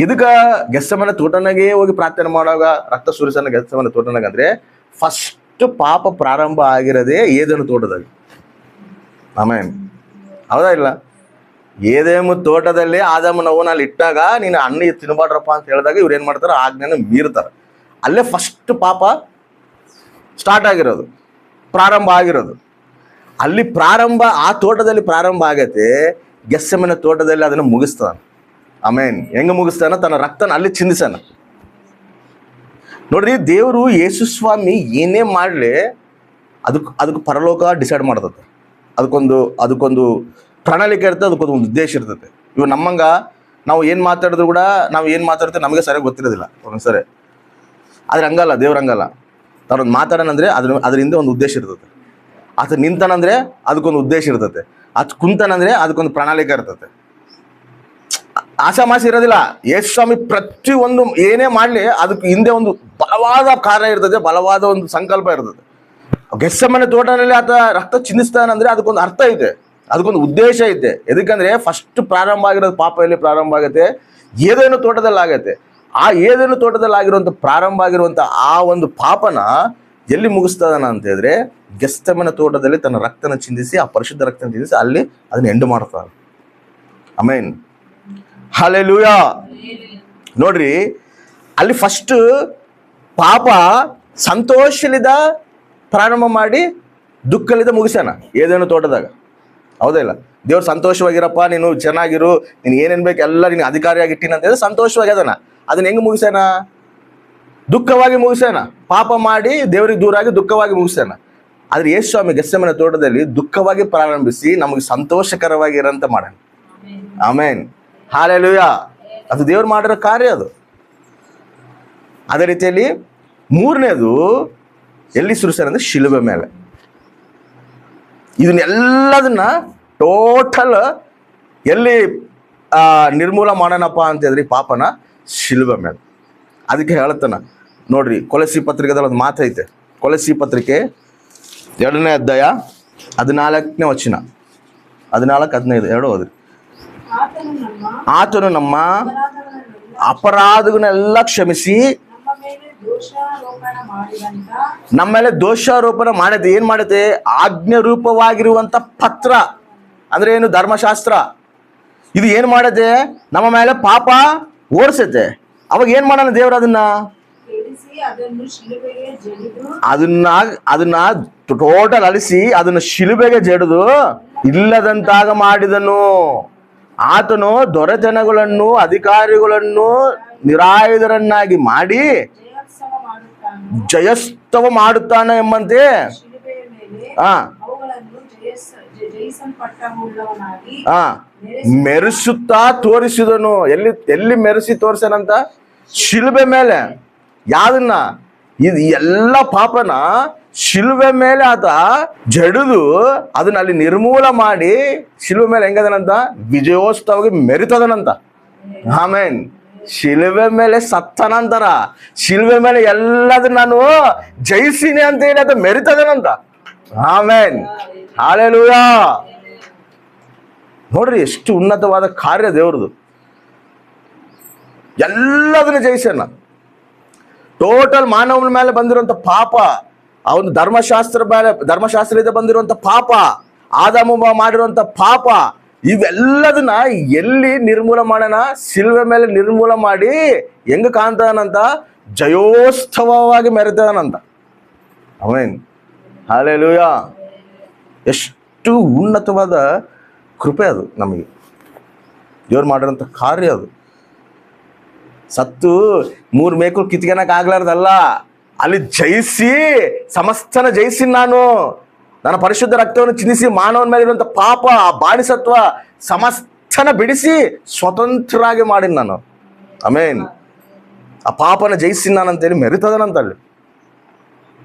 [SPEAKER 1] ಇದಕ್ಕ ಗೆತ್ಸೆಮನೆ ತೋಟನಾಗೆ ಹೋಗಿ ಪ್ರಾರ್ಥನೆ ಮಾಡುವಾಗ ರಕ್ತ ಸುರಿಸನ ಗೆತ್ಸೆಮನೆ ತೋಟನಾಗ ಅಂದ್ರೆ, ಫಸ್ಟ್ ಪಾಪ ಪ್ರಾರಂಭ ಆಗಿರೋದೇ ಏದೆನ್ ತೋಟದಲ್ಲಿ. ಆಮೇನ್, ಹೌದಾ ಇಲ್ಲ? ಏದೇಮು ತೋಟದಲ್ಲಿ ಆದಾಮನ ಅವನಲ್ಲಿ ಇಟ್ಟಾಗ ನೀನು ಹಣ್ಣು ತಿನ್ನಬಾಡ್ರಪ್ಪ ಅಂತ ಹೇಳಿದಾಗ ಇವ್ರು ಏನು ಮಾಡ್ತಾರೆ, ಆಜ್ಞೆನ ಮೀರ್ತಾರೆ. ಅಲ್ಲೇ ಫಸ್ಟ್ ಪಾಪ ಸ್ಟಾರ್ಟ್ ಆಗಿರೋದು, ಪ್ರಾರಂಭ ಆಗಿರೋದು. ಅಲ್ಲಿ ಪ್ರಾರಂಭ, ಆ ತೋಟದಲ್ಲಿ ಪ್ರಾರಂಭ ಆಗೈತೆ. ಗೆತ್ಸೆಮನೆ ತೋಟದಲ್ಲಿ ಅದನ್ನು ಮುಗಿಸ್ತಾನೆ. ಆಮೇನ್. ಹೆಂಗೆ ಮುಗಿಸ್ತಾನ? ತನ್ನ ರಕ್ತನ ಅಲ್ಲಿ ಚಿಂದಿಸಾನ. ನೋಡ್ರಿ, ದೇವರು ಯೇಸು ಸ್ವಾಮಿ ಏನೇ ಮಾಡಲಿ ಅದಕ್ಕೆ ಪರಲೋಕ ಡಿಸೈಡ್ ಮಾಡ್ತದೆ. ಅದಕ್ಕೊಂದು ಪ್ರಣಾಳಿಕೆ ಇರ್ತದೆ, ಅದಕ್ಕೊಂದು ಉದ್ದೇಶ ಇರ್ತದೆ. ಇವಾಗ ನಮ್ಮಂಗ ನಾವು ಏನು ಮಾತಾಡಿದ್ರು ಕೂಡ, ನಾವು ಏನು ಮಾತಾಡ್ತೀವಿ ನಮಗೆ ಸರಿಯಾಗಿ ಗೊತ್ತಿರೋದಿಲ್ಲ ಒಂದೊಂದ್ಸರಿ. ಆದ್ರೆ ಹಂಗಲ್ಲ, ದೇವ್ರು ಹಂಗಲ್ಲ. ತಾನೊಂದು ಮಾತಾಡೋಣಂದ್ರೆ ಅದ್ರ ಹಿಂದೆ ಒಂದು ಉದ್ದೇಶ ಇರ್ತದೆ. ಆತ ನಿಂತಾನಂದ್ರೆ ಅದಕ್ಕೊಂದು ಉದ್ದೇಶ ಇರ್ತದೆ. ಆತ ಕುಂತಾನಂದ್ರೆ ಅದಕ್ಕೊಂದು ಪ್ರಣಾಳಿಕೆ ಇರ್ತದೆ. ಆಶಾಮಾಸಿ ಇರೋದಿಲ್ಲ. ಯೇಸು ಸ್ವಾಮಿ ಪ್ರತಿಯೊಂದು ಏನೇ ಮಾಡಲಿ ಅದಕ್ಕೆ ಹಿಂದೆ ಒಂದು ಬಲವಾದ ಕಾರ್ಯ ಇರ್ತದೆ, ಬಲವಾದ ಒಂದು ಸಂಕಲ್ಪ ಇರ್ತದೆ. ಗೆತ್ಸೆಮನೆ ತೋಟದಲ್ಲಿ ಆತ ರಕ್ತ ಚಿಂದಿಸ್ತಾನಂದ್ರೆ ಅದಕ್ಕೊಂದು ಅರ್ಥ ಇದೆ, ಅದಕ್ಕೊಂದು ಉದ್ದೇಶ ಇದೆ. ಎದಕ್ಕಂದ್ರೆ ಫಸ್ಟ್ ಪ್ರಾರಂಭ ಆಗಿರೋದು ಪಾಪ ಎಲ್ಲಿ ಪ್ರಾರಂಭ ಆಗುತ್ತೆ? ಏದೇನು ತೋಟದಲ್ಲಿ ಆಗತ್ತೆ. ಆ ಏದೇನು ತೋಟದಲ್ಲಿ ಆಗಿರುವಂಥ ಪ್ರಾರಂಭ ಆಗಿರುವಂಥ ಆ ಒಂದು ಪಾಪನ ಎಲ್ಲಿ ಮುಗಿಸ್ತದನ ಅಂತ ಹೇಳಿದ್ರೆ, ಗೆತ್ಸೆಮನೆ ತೋಟದಲ್ಲಿ ತನ್ನ ರಕ್ತನ ಚಿಂದಿಸಿ, ಆ ಪರಿಶುದ್ಧ ರಕ್ತನ ಚಿಂದಿಸಿ ಅಲ್ಲಿ ಅದನ್ನ ಎಂಡು ಮಾಡ್ತಾನೆ. ಆಮೇನ್. ಹಲ್ಲೆಲೂಯಾ. ನೋಡ್ರಿ, ಅಲ್ಲಿ ಫಸ್ಟ್ ಪಾಪ ಸಂತೋಷಲಿದ ಪ್ರಾರಂಭ ಮಾಡಿ ದುಃಖಲಿದ ಮುಗಿಸ್ಯಾನ ಏದೇನು ತೋಟದಾಗ. ಹೌದಾ ಇಲ್ಲ? ದೇವ್ರು ಸಂತೋಷವಾಗಿರಪ್ಪ, ನೀನು ಚೆನ್ನಾಗಿರು, ನೀನು ಏನೇನು ಬೇಕು ಎಲ್ಲ ನೀನು ಅಧಿಕಾರಿಯಾಗಿ ಇಟ್ಟಿನ ಅಂತ ಹೇಳಿದ್ರೆ ಸಂತೋಷವಾಗಿ ಅದನ್ನ ಹೆಂಗೆ ಮುಗಿಸ್ಯಾನ? ದುಃಖವಾಗಿ ಮುಗಿಸ್ಯಾನ. ಪಾಪ ಮಾಡಿ ದೇವರಿಗೆ ದೂರಾಗಿ ದುಃಖವಾಗಿ ಮುಗಿಸ್ಯಾನ. ಆದ್ರೆ ಯೇಸು ಸ್ವಾಮಿ ಗೆತ್ಸೆಮನೆ ತೋಟದಲ್ಲಿ ದುಃಖವಾಗಿ ಪ್ರಾರಂಭಿಸಿ ನಮಗೆ ಸಂತೋಷಕರವಾಗಿ ಇರಂತ ಮಾಡೋಣ. ಆಮೇನ್. ಹಲ್ಲೆಲೂಯಾ. ಅದು ದೇವ್ರು ಮಾಡಿರೋ ಕಾರ್ಯ ಅದು. ಅದೇ ರೀತಿಯಲ್ಲಿ ಮೂರನೇದು ಎಲ್ಲಿ ಸುರಿಸ್ಯಾರ ಅಂದ್ರೆ ಶಿಲುಬೆ ಮೇಲೆ. ಇದನ್ನೆಲ್ಲದನ್ನ ಟೋಟಲ್ ಎಲ್ಲಿ ನಿರ್ಮೂಲ ಮಾಡೋಣಪ್ಪ ಅಂತ ಹೇಳಿದ್ರಿ? ಪಾಪನ ಶಿಲುಬೆ ಮೇಲೆ. ಅದಕ್ಕೆ ಹೇಳ್ತಾನ ನೋಡ್ರಿ, ಕೊಲಸಿ ಪತ್ರಿಕೆದಲ್ಲಿ ಒಂದು ಮಾತೈತೆ. ಕೊಲಸಿ ಪತ್ರಿಕೆ 2ನೇ ಅಧ್ಯಾಯ 14ನೇ ವಚನ, 14-15 ಎರಡು ಓದ್ರಿ. ಆತನು ನಮ್ಮ ಅಪರಾಧಗಳನ್ನೆಲ್ಲ ಕ್ಷಮಿಸಿ ನಮ್ಮ ಮೇಲೆ ದೋಷಾರೋಪಣ ಮಾಡದೆ. ಏನ್ ಮಾಡತ್ತೆ? ಆಜ್ಞೆ ರೂಪವಾಗಿರುವಂತ ಪತ್ರ ಅಂದ್ರೆ ಏನು? ಧರ್ಮಶಾಸ್ತ್ರ. ಇದು ಏನ್ ಮಾಡತ್ತೆ? ನಮ್ಮ ಮೇಲೆ ಪಾಪ ಓಡಿಸತ್ತೆ. ಅವಾಗ ಏನ್ ಮಾಡೋಣ? ದೇವ್ರ ಅದನ್ನ ಟೋಟಲ್ ಅಳಿಸಿ ಅದನ್ನ ಶಿಲುಬೆಗೆ ಜಡಿದು ಇಲ್ಲದಂತಾಗ ಮಾಡಿದನು. ಆತನು ದೊರೆತನಗಳನ್ನು ಅಧಿಕಾರಿಗಳನ್ನು ನಿರಾಯುಧರನ್ನಾಗಿ ಮಾಡಿ ಜಯೋತ್ಸವ ಮಾಡುತ್ತಾನೆ ಎಂಬಂತೆ ಮೆರೆಸುತ್ತಾ ತೋರಿಸಿದನು. ಎಲ್ಲಿ ಮೆರೆಸಿ ತೋರಿಸನಂತ? ಶಿಲುಬೆ ಮೇಲೆ. ಯಾವ್ದನ್ನ? ಇದು ಎಲ್ಲ ಪಾಪನ ಶಿಲುಬೆ ಮೇಲೆ ಆತ ಜಡಿದು ಅದನ್ನ ಅಲ್ಲಿ ನಿರ್ಮೂಲ ಮಾಡಿ ಶಿಲುಬೆ ಮೇಲೆ ಹೆಂಗದನಂತ? ವಿಜಯೋತ್ಸವವಾಗಿ ಮೆರಿತದನಂತ. ಆಮೇನ್. ಶಿಲುಬೆ ಮೇಲೆ ಸತ್ತನಂತರ ಶಿಲುಬೆ ಮೇಲೆ ಎಲ್ಲದನ್ನ ನಾನು ಜಯಿಸಿನಿ ಅಂತ ಹೇಳಿ ಅದು ಮೆರಿತದನಂತ. ಆಮೇನ್. ಹಲ್ಲೆಲೂಯಾ. ನೋಡ್ರಿ, ಎಷ್ಟು ಉನ್ನತವಾದ ಕಾರ್ಯ ದೇವ್ರದು. ಎಲ್ಲದನ್ನ ಜಯಿಸನ. ಟೋಟಲ್ ಮಾನವನ ಮೇಲೆ ಬಂದಿರುವಂತ ಪಾಪ, ಆ ಒಂದು ಧರ್ಮಶಾಸ್ತ್ರದಿಂದ ಬಂದಿರುವಂತ ಪಾಪ, ಆದಾಮ ಮಾಡಿರುವಂತ ಪಾಪ, ಇವೆಲ್ಲದನ್ನ ಎಲ್ಲಿ ನಿರ್ಮೂಲ ಮಾಡೋಣ? ಶಿಲುಬೆ ಮೇಲೆ ನಿರ್ಮೂಲ ಮಾಡಿ ಹೆಂಗ ಕಾಣ್ತಾನಂತ? ಜಯೋತ್ಸವವಾಗಿ ಮೆರೆತಾನಂತ. ಆಮೆನ್. ಹಲ್ಲೆಲೂಯಾ. ಎಷ್ಟು ಉನ್ನತವಾದ ಕೃಪೆ ಅದು ನಮಗೆ, ದೇವ್ರು ಮಾಡಿರೋಂಥ ಕಾರ್ಯ ಅದು. ಸತ್ತು 3 ಮೇಕಲು ಕಿತ್ಕೊಳಕ್ ಆಗ್ಲಾರ್ದಲ್ಲ, ಅಲ್ಲಿ ಜಯಿಸಿ ಸಮಸ್ತನ ಜಯಿಸಿ ನನ್ನ ಪರಿಶುದ್ಧ ರಕ್ತವನ್ನು ಚಿಂದಿಸಿ ಮಾನವನ ಮೇಲೆ ಇರುವಂತ ಪಾಪ, ಬಾಣಿಸತ್ವ ಸಮಸ್ತನ ಬಿಡಿಸಿ ಸ್ವತಂತ್ರರಾಗಿ ಮಾಡಿ ನಾನು. ಆಮೇನ್. ಆ ಪಾಪನ ಜಯಿಸಿ ನಾನಂತೇಳಿ ಮೆರಿತದನಂತ ಅಲ್ಲಿ.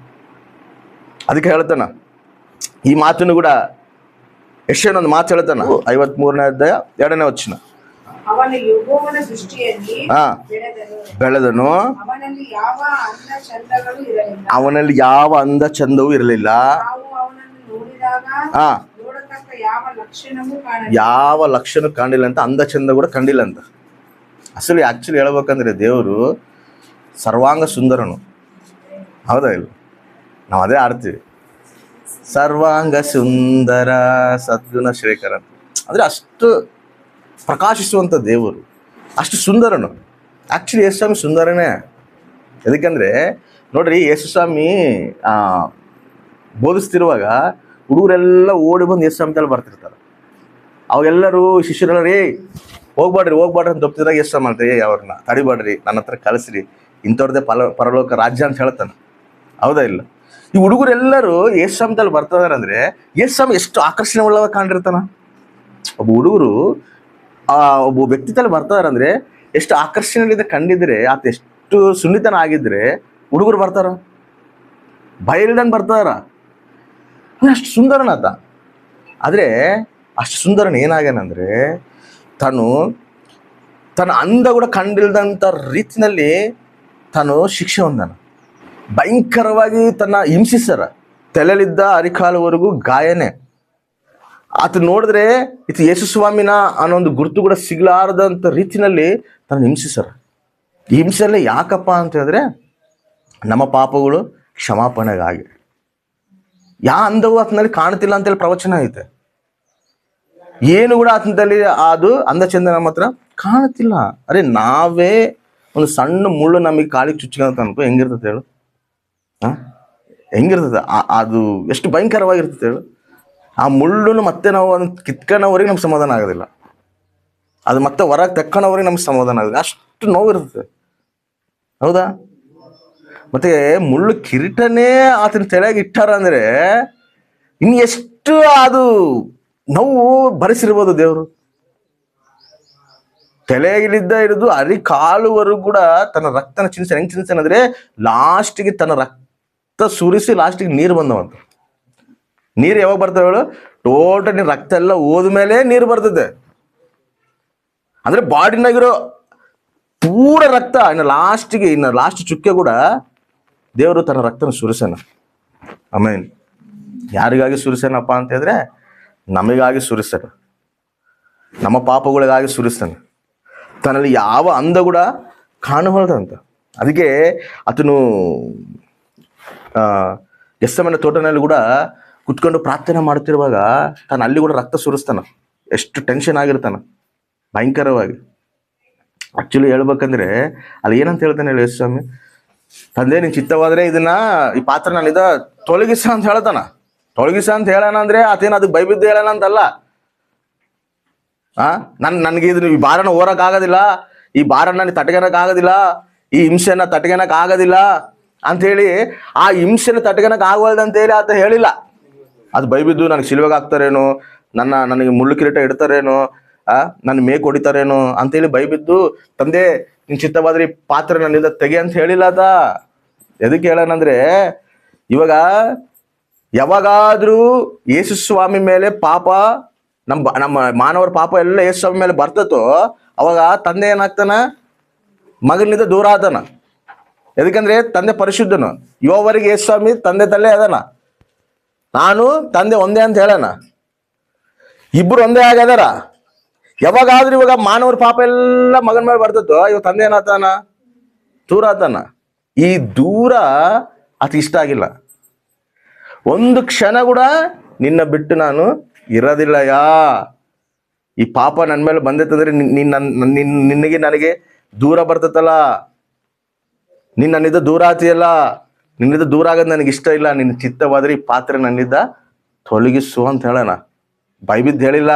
[SPEAKER 1] ಅದಕ್ಕೆ ಹೇಳ್ತಾನ ಈ ಮಾತನ್ನು ಕೂಡ. ಯೆಶಾಯನೊಂದು ಮಾತು ಹೇಳ್ತಾನ, 53ನೇ ಅಧ್ಯಾಯ 2ನೇ ವಚನ. ಬೆಳೆದನು, ಅವನಲ್ಲಿ ಯಾವ ಅಂದ ಚಂದವೂ ಇರಲಿಲ್ಲ, ಯಾವ ಲಕ್ಷಣ ಕಾಣಿಲ್ಲ ಅಂತ. ಅಂದ ಚಂದ ಕೂಡ ಕಂಡಿಲ್ಲ ಅಂತ. ಅಸಲು ಆಕ್ಚುಲಿ ಹೇಳ್ಬೇಕಂದ್ರೆ ದೇವರು ಸರ್ವಾಂಗ ಸುಂದರನು. ಹೌದಾ ಇಲ್ಲ? ನಾವು ಅದೇ ಆಡ್ತೀವಿ, ಸರ್ವಾಂಗ ಸುಂದರ ಸದ್ಗುಣ ಶ್ರೇಖರ ಅಂದ್ರೆ ಅಷ್ಟು ಪ್ರಕಾಶಿಸುವಂಥ ದೇವರು, ಅಷ್ಟು ಸುಂದರನು. ಆ್ಯಕ್ಚುಲಿ ಯೇಸುಸ್ವಾಮಿ ಸುಂದರನೇ. ಎದಕ್ಕಂದರೆ ನೋಡ್ರಿ, ಯೇಸುಸ್ವಾಮಿ ಬೋಧಿಸ್ತಿರುವಾಗ ಹುಡುಗರೆಲ್ಲ ಓಡಿ ಬಂದು ಯೇಸುಸ್ವಾಮಿ ತಲೆ ಬರ್ತಿರ್ತಾರೆ. ಅವಾಗೆಲ್ಲರೂ ಶಿಷ್ಯರೆಲ್ಲ ಹೋಗ್ಬೇಡ್ರಿ ಅಂತ ತಪ್ಪಿದಾಗ ಯೇಸುಸ್ವಾಮಿ ಅಂತ ಅವ್ರನ್ನ ತಡಿಬೇಡ್ರಿ, ನನ್ನ ಹತ್ರ ಕಳಿಸ್ರಿ, ಇಂಥವ್ರದ್ದೇ ಪರಲೋಕ ರಾಜ್ಯ ಅಂತ ಹೇಳ್ತಾನೆ. ಹೌದಾ ಇಲ್ಲ? ಈ ಹುಡುಗರೆಲ್ಲರೂ ಯೇಸುಸ್ವಾಮಿ ತಲೆ ಬರ್ತಿದಾರೆ ಅಂದರೆ ಯೇಸುಸ್ವಾಮಿ ಎಷ್ಟು ಆಕರ್ಷಣೆ ಉಳ್ಳವ ಕಾಣಿರ್ತಾನ. ಒಬ್ಬ ವ್ಯಕ್ತಿ ತಲೆ ಬರ್ತಾರ ಅಂದರೆ ಎಷ್ಟು ಆಕರ್ಷಣೆಯಿಂದ ಕಂಡಿದ್ರೆ, ಆತ ಎಷ್ಟು ಸುನ್ನಿತನ ಆಗಿದ್ರೆ ಹುಡುಗರು ಬರ್ತಾರ, ಬಯಲ್ದಂಗೆ ಬರ್ತಾರ. ಅಷ್ಟು ಸುಂದರನಾತ. ಆದರೆ ಅಷ್ಟು ಸುಂದರನ ಏನಾಗ್ಯಾನಂದರೆ ತನ್ನ ಅಂದ ಕೂಡ ಕಂಡಿಲ್ದಂಥ ರೀತಿಯಲ್ಲಿ ತಾನು ಶಿಕ್ಷೆ ಹೊಂದಾನ. ಭಯಂಕರವಾಗಿ ತನ್ನ ಹಿಂಸಿಸರ, ತಲೆಲಿದ್ದ ಅರಿಕಾಲವರೆಗೂ ಗಾಯನೇ. ಆತ ನೋಡಿದ್ರೆ ಇದು ಯೇಸುಸ್ವಾಮಿನ ಅನ್ನೋ ಒಂದು ಗುರುತು ಕೂಡ ಸಿಗಲಾರದಂಥ ರೀತಿಯಲ್ಲಿ ತನ್ನ ಹಿಂಸಿಸರ. ಈ ಹಿಂಸೆಲ್ಲ ಯಾಕಪ್ಪ ಅಂತ ಹೇಳಿದ್ರೆ ನಮ್ಮ ಪಾಪಗಳು ಕ್ಷಮಾಪಣೆಗಾಗಿ. ಅಂದವು ಆತನಲ್ಲಿ ಕಾಣ್ತಿಲ್ಲ ಅಂತೇಳಿ ಪ್ರವಚನ ಐತೆ. ಏನು ಕೂಡ ಆತನಲ್ಲಿ ಅದು ಅಂದ ಚಂದ ನಮ್ಮ ಹತ್ರ ಕಾಣ್ತಿಲ್ಲ. ಅರೆ ನಾವೇ ಒಂದು ಸಣ್ಣ ಮುಳ್ಳು ನಮಗೆ ಕಾಲಿಗೆ ಚುಚ್ಚಿಕೊಂತ ಅನ್ಕೋ, ಹೆಂಗಿರ್ತದೆ ಹೇಳು? ಹೆಂಗಿರ್ತದೆ ಅದು? ಎಷ್ಟು ಭಯಂಕರವಾಗಿರ್ತದೆ ಹೇಳು? ಆ ಮುಳ್ಳು ಮತ್ತೆ ನಾವು ಅದನ್ನು ಕಿತ್ಕೊಳ್ಳೋವರೆಗೆ ನಮ್ಗೆ ಸಮಾಧಾನ ಆಗೋದಿಲ್ಲ. ಅದು ಮತ್ತೆ ಹೊರಗೆ ತೆಕ್ಕೊಳ್ಳೋವರೆಗೆ ನಮ್ಗೆ ಸಮಾಧಾನ ಆಗೋದಿಲ್ಲ. ಅಷ್ಟು ನೋವಿರ್ತದೆ. ಹೌದಾ? ಮತ್ತೆ ಮುಳ್ಳು ಕಿರೀಟನೇ ಆತನ ತಲೆಯಾಗಿ ಇಟ್ಟಾರ ಅಂದರೆ ಇನ್ನು ಎಷ್ಟು ಅದು ನೋವು ಭರಿಸಿರ್ಬೋದು ದೇವರು. ತಲೆಗಿಲಿದ್ದ ಹಿಡಿದು ಅರಿಕಾಲುವರೆಗೂ ಕೂಡ ತನ್ನ ರಕ್ತನ ಚಿಂತನೆ. ಹೆಂಗೆ ಚಿಂತನೆ ಅಂದರೆ ಲಾಸ್ಟಿಗೆ ತನ್ನ ರಕ್ತ ಸುರಿಸಿ ಲಾಸ್ಟಿಗೆ ನೀರು ಬಂದವಂತ. ನೀರು ಯಾವಾಗ ಬರ್ತವೆ ಹೇಳು? ಟೋಟಲ್ ರಕ್ತ ಎಲ್ಲ ಹೋದ್ಮೇಲೆ ನೀರು ಬರ್ತದೆ. ಅಂದ್ರೆ ಬಾಡಿನಾಗಿರೋ ಪೂರ ರಕ್ತ ಇನ್ನು ಲಾಸ್ಟ್ ಚುಕ್ಕೆ ಕೂಡ ದೇವರು ತನ್ನ ರಕ್ತನ ಸುರಿಸನ. ಆಮೇನ್. ಯಾರಿಗಾಗಿ ಸುರಿಸನಪ್ಪ ಅಂತ ಹೇಳಿದ್ರೆ ನಮಗಾಗಿ ಸುರಿಸನ, ನಮ್ಮ ಪಾಪಗಳಿಗಾಗಿ ಸುರಿಸ್ತಾನೆ. ತನ್ನಲ್ಲಿ ಯಾವ ಅಂದ ಕೂಡ ಕಾಣಬಾರ್ದಂತ. ಅದಕ್ಕೆ ಆತನು ಗೆತ್ಸೆಮನೆ ತೋಟನಲ್ಲಿ ಕೂಡ ಕುತ್ಕೊಂಡು ಪ್ರಾರ್ಥನೆ ಮಾಡ್ತಿರುವಾಗ ತಾನು ಅಲ್ಲಿ ಕೂಡ ರಕ್ತ ಸುರಿಸ್ತಾನ. ಎಷ್ಟು ಟೆನ್ಷನ್ ಆಗಿರ್ತಾನ ಭಯಂಕರವಾಗಿ. ಆಕ್ಚುಲಿ ಹೇಳ್ಬೇಕಂದ್ರೆ ಅಲ್ಲಿ ಏನಂತ ಹೇಳ್ತಾನೆ ಹೇಳಿ ಯೇಸುಸ್ವಾಮಿ, ತಂದೆ ನಿನ್ ಚಿತ್ತವಾದ್ರೆ ಈ ಪಾತ್ರ ನಾನಿದ ತೊಲಗಿಸ ಅಂತ ಹೇಳ್ತಾನ. ತೊಲಗಿಸ ಅಂತ ಹೇಳೋಣ ಅಂದ್ರೆ ಆತೇನು ಅದಕ್ಕೆ ಬೈಬಿದ್ದು ಹೇಳೋಣ ಅಂತಲ್ಲ. ನನ್ಗೆ ಈ ಭಾರನ ಹೋರಕ್ ಆಗೋದಿಲ್ಲ, ಈ ಭಾರನ ನನಗೆ ತಟಗನಕ್ ಆಗೋದಿಲ್ಲ, ಈ ಹಿಂಸೆನ ತಟಗನಕ್ ಆಗೋದಿಲ್ಲ ಅಂಥೇಳಿ ಆ ಹಿಂಸೆನ ತಟಗನಕ್ ಆಗವಲ್ದಂತೇಳಿ ಆತ ಹೇಳಿಲ್ಲ. ಅದು ಬೈಬಿದ್ದು ನನಗೆ ಶಿಲ್ವೆಗೆ ಹಾಕ್ತಾರೇನೋ, ನನಗೆ ಮುಳ್ಳು ಕಿರೀಟ ಇಡ್ತಾರೇನೋ, ನನ್ನ ಮೇಕ್ ಹೊಡಿತಾರೇನೋ ಅಂತೇಳಿ ಬೈಬಿದ್ದು ತಂದೆ ನಿನ್ ಚಿತ್ತವಾದ್ರೆ ಈ ಪಾತ್ರ ನನ್ನಿಂದ ತೆಗೆ ಅಂತ ಹೇಳಿಲ್ಲ ಆತ. ಎದಕ್ಕೆ ಹೇಳೋಣಂದ್ರೆ ಇವಾಗ ಯಾವಾಗಾದ್ರೂ ಯೇಸುಸ್ವಾಮಿ ಮೇಲೆ ಪಾಪ ನಮ್ಮ ಮಾನವರ ಪಾಪ ಎಲ್ಲ ಯೇಸುಸ್ವಾಮಿ ಮೇಲೆ ಬರ್ತತೋ ಅವಾಗ ತಂದೆ ಏನಾಗ್ತಾನ? ಮಗನಿಂದ ದೂರ ಆತನ. ಎದಕ್ಕಂದ್ರೆ ತಂದೆ ಪರಿಶುದ್ಧನು. ಇವವರೆಗೆ ಯೇಸುಸ್ವಾಮಿ ತಂದೆ ತಲ್ಲೇ ಅದಾನ. ನಾನು ತಂದೆ ಒಂದೇ ಅಂತ ಹೇಳೋಣ, ಇಬ್ರು ಒಂದೇ ಆಗ್ಯದಾರ. ಯಾವಾಗಾದ್ರೂ ಇವಾಗ ಮಾನವರ ಪಾಪ ಎಲ್ಲ ಮಗನ ಮೇಲೆ ಬರ್ತತೋ ಇವಾಗ ತಂದೆ ಏನಾತಾನ? ದೂರ ಆತಾನ. ಈ ದೂರ ಅತಿ ಇಷ್ಟ ಆಗಿಲ್ಲ. ಒಂದು ಕ್ಷಣ ಕೂಡ ನಿನ್ನ ಬಿಟ್ಟು ನಾನು ಇರೋದಿಲ್ಲ. ಈ ಪಾಪ ನನ್ನ ಮೇಲೆ ಬಂದೈತಂದ್ರೆ ನಿನಗೆ ನನಗೆ ದೂರ ಬರ್ತತಲ್ಲ, ನನ್ನಿಂದ ದೂರ ಆತಿಯಲ್ಲ, ನಿನ್ನಿಂದ ದೂರ ಆಗೋದು ನನಗೆ ಇಷ್ಟ ಇಲ್ಲ. ನಿನ್ನ ಚಿತ್ತವಾದ್ರೆ ಈ ಪಾತ್ರೆ ನನ್ನಿಂದ ತೊಲಗಿಸು ಅಂತ ಹೇಳೋಣ. ಬೈಬಿದ್ದು ಹೇಳಿಲ್ಲ.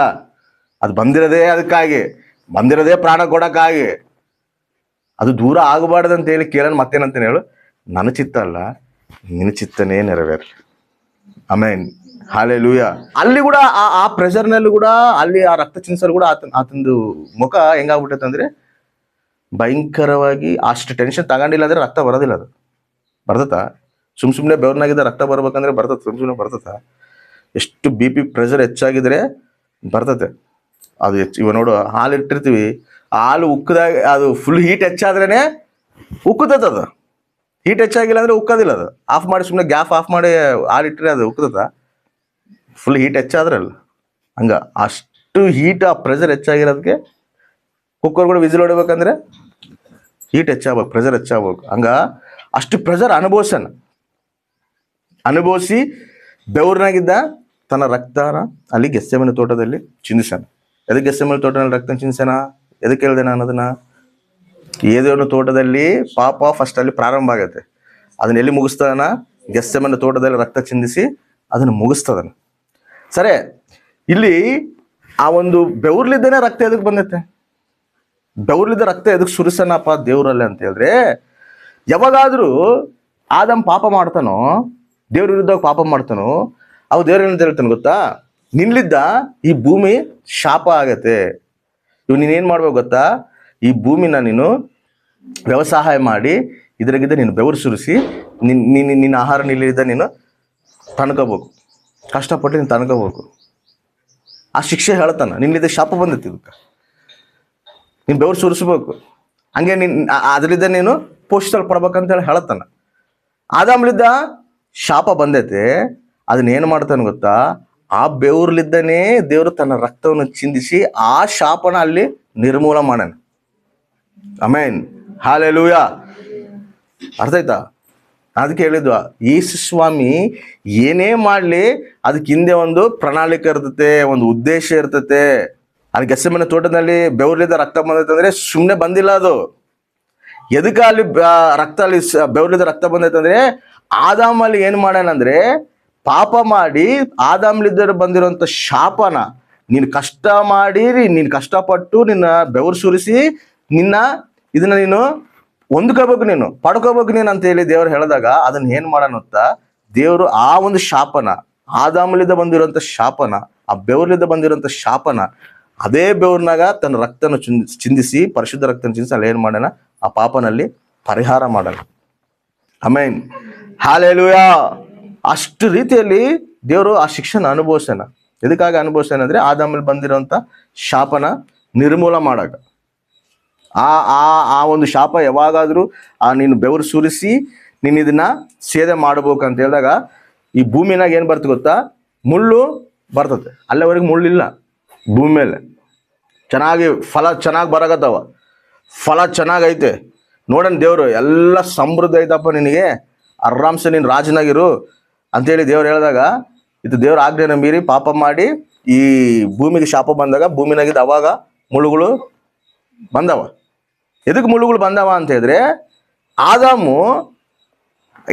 [SPEAKER 1] ಅದು ಬಂದಿರೋದೇ ಅದಕ್ಕಾಗಿ, ಬಂದಿರೋದೇ ಪ್ರಾಣ ಕೊಡೋಕ್ಕಾಗಿ. ಅದು ದೂರ ಆಗಬಾರ್ದಂತ ಹೇಳಿ ಕೇಳೋಣ. ಮತ್ತೇನಂತೇನೆ ಹೇಳು? ನನ್ನ ಚಿತ್ತ ಅಲ್ಲ, ನಿನ್ನ ಚಿತ್ತನೇ ನೆರವೇರಲಿ. ಆಮೇನ್. ಹಾಲೆಲೂಯ. ಅಲ್ಲಿ ಕೂಡ ಆ ಪ್ರೆಷರ್ನಲ್ಲಿ ಕೂಡ ಅಲ್ಲಿ ಆ ರಕ್ತ ಚಿಂಸಲು ಕೂಡ ಆತಂದು ಮುಖ ಹೆಂಗಾಗ್ಬಿಟ್ಟೈತಂದ್ರೆ ಭಯಂಕರವಾಗಿ ಅಷ್ಟು ಟೆನ್ಷನ್ ತಗೊಂಡಿಲ್ಲ ಅಂದ್ರೆ ರಕ್ತ ಬರೋದಿಲ್ಲ. ಅದು ಬರ್ತತ? ಸುಮ್ಮನೆ ಬೆವ್ರನಾಗಿದ್ದ ರಕ್ತ ಬರ್ಬೇಕಂದ್ರೆ ಬರ್ತದೆ? ಸುಮ್ಮನೆ ಬರ್ತತ? ಎಷ್ಟು BP ಪ್ರೆಷರ್ ಹೆಚ್ಚಾಗಿದ್ರೆ ಬರ್ತತೆ. ಅದು ಇವ ನೋಡು, ಹಾಲು ಇಟ್ಟಿರ್ತೀವಿ, ಹಾಲು ಉಕ್ಕದಾಗ ಅದು ಫುಲ್ ಹೀಟ್ ಹೆಚ್ಚಾದ್ರೇನೆ ಉಕ್ಕುತ್ತದ. ಅದು ಹೀಟ್ ಹೆಚ್ಚಾಗಿಲ್ಲ ಅಂದ್ರೆ ಉಕ್ಕೋದಿಲ್ಲ. ಅದು ಆಫ್ ಮಾಡಿ ಸುಮ್ಮನೆ ಗ್ಯಾಪ್ ಆಫ್ ಮಾಡಿ ಹಾಲು ಇಟ್ಟರೆ ಅದು ಉಕ್ಕುತ್ತ. ಫುಲ್ ಹೀಟ್ ಹೆಚ್ಚಾದ್ರಲ್ಲ ಹಂಗ ಅಷ್ಟು ಹೀಟ್, ಆ ಪ್ರೆಷರ್ ಹೆಚ್ಚಾಗಿರೋದಕ್ಕೆ ಕುಕ್ಕರ್ ಕೂಡ ವಿಸಿಲ್ ಹೊಡಿಬೇಕಂದ್ರೆ ಹೀಟ್ ಹೆಚ್ಚಾಗ್ಬೇಕು, ಪ್ರೆಷರ್ ಹೆಚ್ಚಾಗ್ಬೇಕು. ಹಂಗ ಅಷ್ಟು ಪ್ರೆಷರ್ ಅನುಭವಿಸಿ ಬೆವ್ರನಾಗಿದ್ದ ತನ್ನ ರಕ್ತನ ಅಲ್ಲಿ ಗೆತ್ಸೆಮನೆ ತೋಟದಲ್ಲಿ ಚಿಂದಿಸನ. ಎದಕ್ಕೆ ಗೆತ್ಸೆಮನೆ ತೋಟದಲ್ಲಿ ರಕ್ತ ಚಿಂದಿಸನ? ಎದಕ್ಕೆ ಹೇಳಿದೆ ನಾನು ಅದನ್ನ? ಏದೇನು ತೋಟದಲ್ಲಿ ಪಾಪ ಫಸ್ಟ್ ಅಲ್ಲಿ ಪ್ರಾರಂಭ ಆಗತ್ತೆ. ಅದನ್ನ ಎಲ್ಲಿ ಮುಗಿಸ್ತಾನ? ಗೆತ್ಸೆಮನೆ ತೋಟದಲ್ಲಿ ರಕ್ತ ಚಿಂದಿಸಿ ಅದನ್ನು ಮುಗಿಸ್ತದನ. ಸರಿ, ಇಲ್ಲಿ ಆ ಒಂದು ಬೆವ್ರಲಿದ್ದೇನೆ ರಕ್ತ ಎದಕ್ಕೆ ಬಂದೈತೆ? ಬೆವ್ರಲಿದ್ದ ರಕ್ತ ಎದಕ್ಕೆ ಸುರಿಸನಪ್ಪ ದೇವ್ರಲ್ಲಿ ಅಂತ ಹೇಳಿದ್ರೆ, ಯಾವಾಗಾದ್ರೂ ಆದಮ್ ಪಾಪ ಮಾಡ್ತಾನೋ, ದೇವ್ರ ವಿರುದ್ಧ ಪಾಪ ಮಾಡ್ತಾನೋ, ಅವು ದೇವ್ರ ಏನಂತ ಹೇಳ್ತಾನೆ ಗೊತ್ತಾ? ನಿನ್ಲಿದ್ದ ಈ ಭೂಮಿ ಶಾಪ ಆಗತ್ತೆ. ಇವ್ ನೀನೇನ್ ಮಾಡ್ಬೇಕು ಗೊತ್ತಾ? ಈ ಭೂಮಿನ ನೀನು ವ್ಯವಸಾಯ ಮಾಡಿ ಇದ್ರಾಗಿದ್ದ ನೀನು ಬೆವರು ಸುರಿಸಿ ನಿನ್ನ ಆಹಾರ ನಿಲ್ಲಿದ್ದ ನೀನು ತಣ್ಕೋಬೇಕು, ಕಷ್ಟಪಟ್ಟು ನೀನು ತಣ್ಕೋಬೇಕು. ಆ ಶಿಕ್ಷೆ ಹೇಳ್ತಾನ. ನಿನ್ಲಿದ್ದ ಶಾಪ ಬಂದೈತಿ, ಇದಕ್ಕೆ ನೀನು ಬೆವರು ಸುರಿಸ್ಬೇಕು. ಹಂಗೆ ಅದರಿಂದ ನೀನು ಪೋಷಿಸಲ್ಪಡ್ಬೇಕಂತ ಹೇಳಿ ಹೇಳ್ತಾನ. ಆದಾಮ್ಲಿದ್ದ ಶಾಪ ಬಂದೈತೆ, ಅದನ್ನ ಏನು ಮಾಡ್ತಾನೆ ಗೊತ್ತಾ? ಆ ಬೆವ್ರಲಿದ್ದನೇ ದೇವರು ತನ್ನ ರಕ್ತವನ್ನು ಚಿಂದಿಸಿ ಆ ಶಾಪನ ಅಲ್ಲಿ ನಿರ್ಮೂಲ ಮಾಡ್ಯಾನ. Amen, hallelujah. ಅರ್ಥ ಆಯ್ತಾ? ಅದಕ್ಕೆ ಹೇಳಿದ್ವ, ಯೇಸು ಸ್ವಾಮಿ ಏನೇ ಮಾಡಲಿ ಅದಕ್ಕೆ ಹಿಂದೆ ಒಂದು ಪ್ರಣಾಳಿಕೆ ಇರ್ತತೆ, ಒಂದು ಉದ್ದೇಶ ಇರ್ತತೆ. ಅಲ್ಲಿ ಗೆತ್ಸೆಮನೆ ತೋಟದಲ್ಲಿ ಬೆವ್ರಲಿದ್ದ ರಕ್ತ ಬಂದೈತೆ ಅಂದ್ರೆ ಸುಮ್ಮನೆ ಬಂದಿಲ್ಲ ಅದು. ಎದಕ್ಕೆ ಅಲ್ಲಿ ರಕ್ತ ಅಲ್ಲಿ ಬೆವ್ರಲಿದ್ದ ರಕ್ತ ಬಂದೈತೆ ಅಂದ್ರೆ, ಆದಾಮಲ್ಲಿ ಏನು ಮಾಡ್ಯಾನಂದ್ರೆ ಪಾಪ ಮಾಡಿ ಆದಾಮ್ಲಿದ್ದ ಬಂದಿರೋಂಥ ಶಾಪನ ನೀನು ಕಷ್ಟ ಮಾಡಿ, ನೀನು ಕಷ್ಟಪಟ್ಟು ನಿನ್ನ ಬೆವರು ಸುರಿಸಿ ಇದನ್ನ ನೀನು ಹೊಂದ್ಕೋಬೇಕು, ನೀನು ಪಡ್ಕೋಬೇಕು ನೀನು ಅಂತ ಹೇಳಿ ದೇವ್ರು ಹೇಳಿದಾಗ ಅದನ್ನ ಏನ್ ಮಾಡೋಣ? ದೇವರು ಆ ಒಂದು ಶಾಪನ, ಆದಾಮಲಿದ್ದ ಬಂದಿರೋಂಥ ಶಾಪನ, ಆ ಬೆವ್ರಲಿದ್ದ ಬಂದಿರೋಂಥ ಶಾಪನ ಅದೇ ಬೆವ್ರನಾಗ ತನ್ನ ರಕ್ತನ ಚಿಂದಿಸಿ, ಪರಿಶುದ್ಧ ರಕ್ತನ ಚಿಂದಿಸಿ ಅಲ್ಲಿ ಏನ್ ಮಾಡೋಣ? ಆ ಪಾಪನಲ್ಲಿ ಪರಿಹಾರ ಮಾಡೋಣ. Amen, hallelujah. ಅಷ್ಟು ರೀತಿಯಲ್ಲಿ ದೇವರು ಆ ಶಿಕ್ಷೆನ ಅನುಭವಿಸ್ಯಾನ. ಎದಕ್ಕಾಗಿ ಅನುಭವಿಸ್ಯಾನ ಅಂದ್ರೆ ಆದಾಮಲ್ಲಿ ಬಂದಿರೋಂಥ ಶಾಪನ ನಿರ್ಮೂಲ ಮಾಡಾಕ. ಆ ಒಂದು ಶಾಪ ಯಾವಾಗಾದ್ರೂ ನೀನು ಬೆವರು ಸುರಿಸಿ ನೀನು ಇದನ್ನ ಸೇದೆ ಮಾಡ್ಬೇಕಂತ ಹೇಳಿದಾಗ ಈ ಭೂಮಿನಾಗ ಏನು ಬರ್ತದೆ ಗೊತ್ತಾ? ಮುಳ್ಳು ಬರ್ತದೆ. ಅಲ್ಲಿವರೆಗೆ ಮುಳ್ಳಿಲ್ಲ ಭೂಮಿ ಮೇಲೆ. ಚೆನ್ನಾಗಿ ಫಲ ಚೆನ್ನಾಗಿ ಬರಾಕತ್ತವ, ಫಲ ಚೆನ್ನಾಗೈತೆ. ನೋಡೋಣ ದೇವರು ಎಲ್ಲ ಸಮೃದ್ಧ ಐತಪ್ಪ ನಿನಗೆ, ಆರಾಮ್ಸೆ ನೀನು ರಾಜನಾಗಿರು ಅಂತೇಳಿ ದೇವ್ರು ಹೇಳಿದಾಗ, ಇದು ದೇವ್ರ ಆಜ್ಞೆನ ಮೀರಿ ಪಾಪ ಮಾಡಿ ಈ ಭೂಮಿಗೆ ಶಾಪ ಬಂದಾಗ ಭೂಮಿನಾಗಿದ್ದ ಅವಾಗ ಮುಳ್ಳುಗಳು ಬಂದವ. ಎದಕ್ಕೆ ಮುಳ್ಳುಗಳು ಬಂದವ ಅಂತ ಹೇಳಿದ್ರೆ, ಆದಾಮು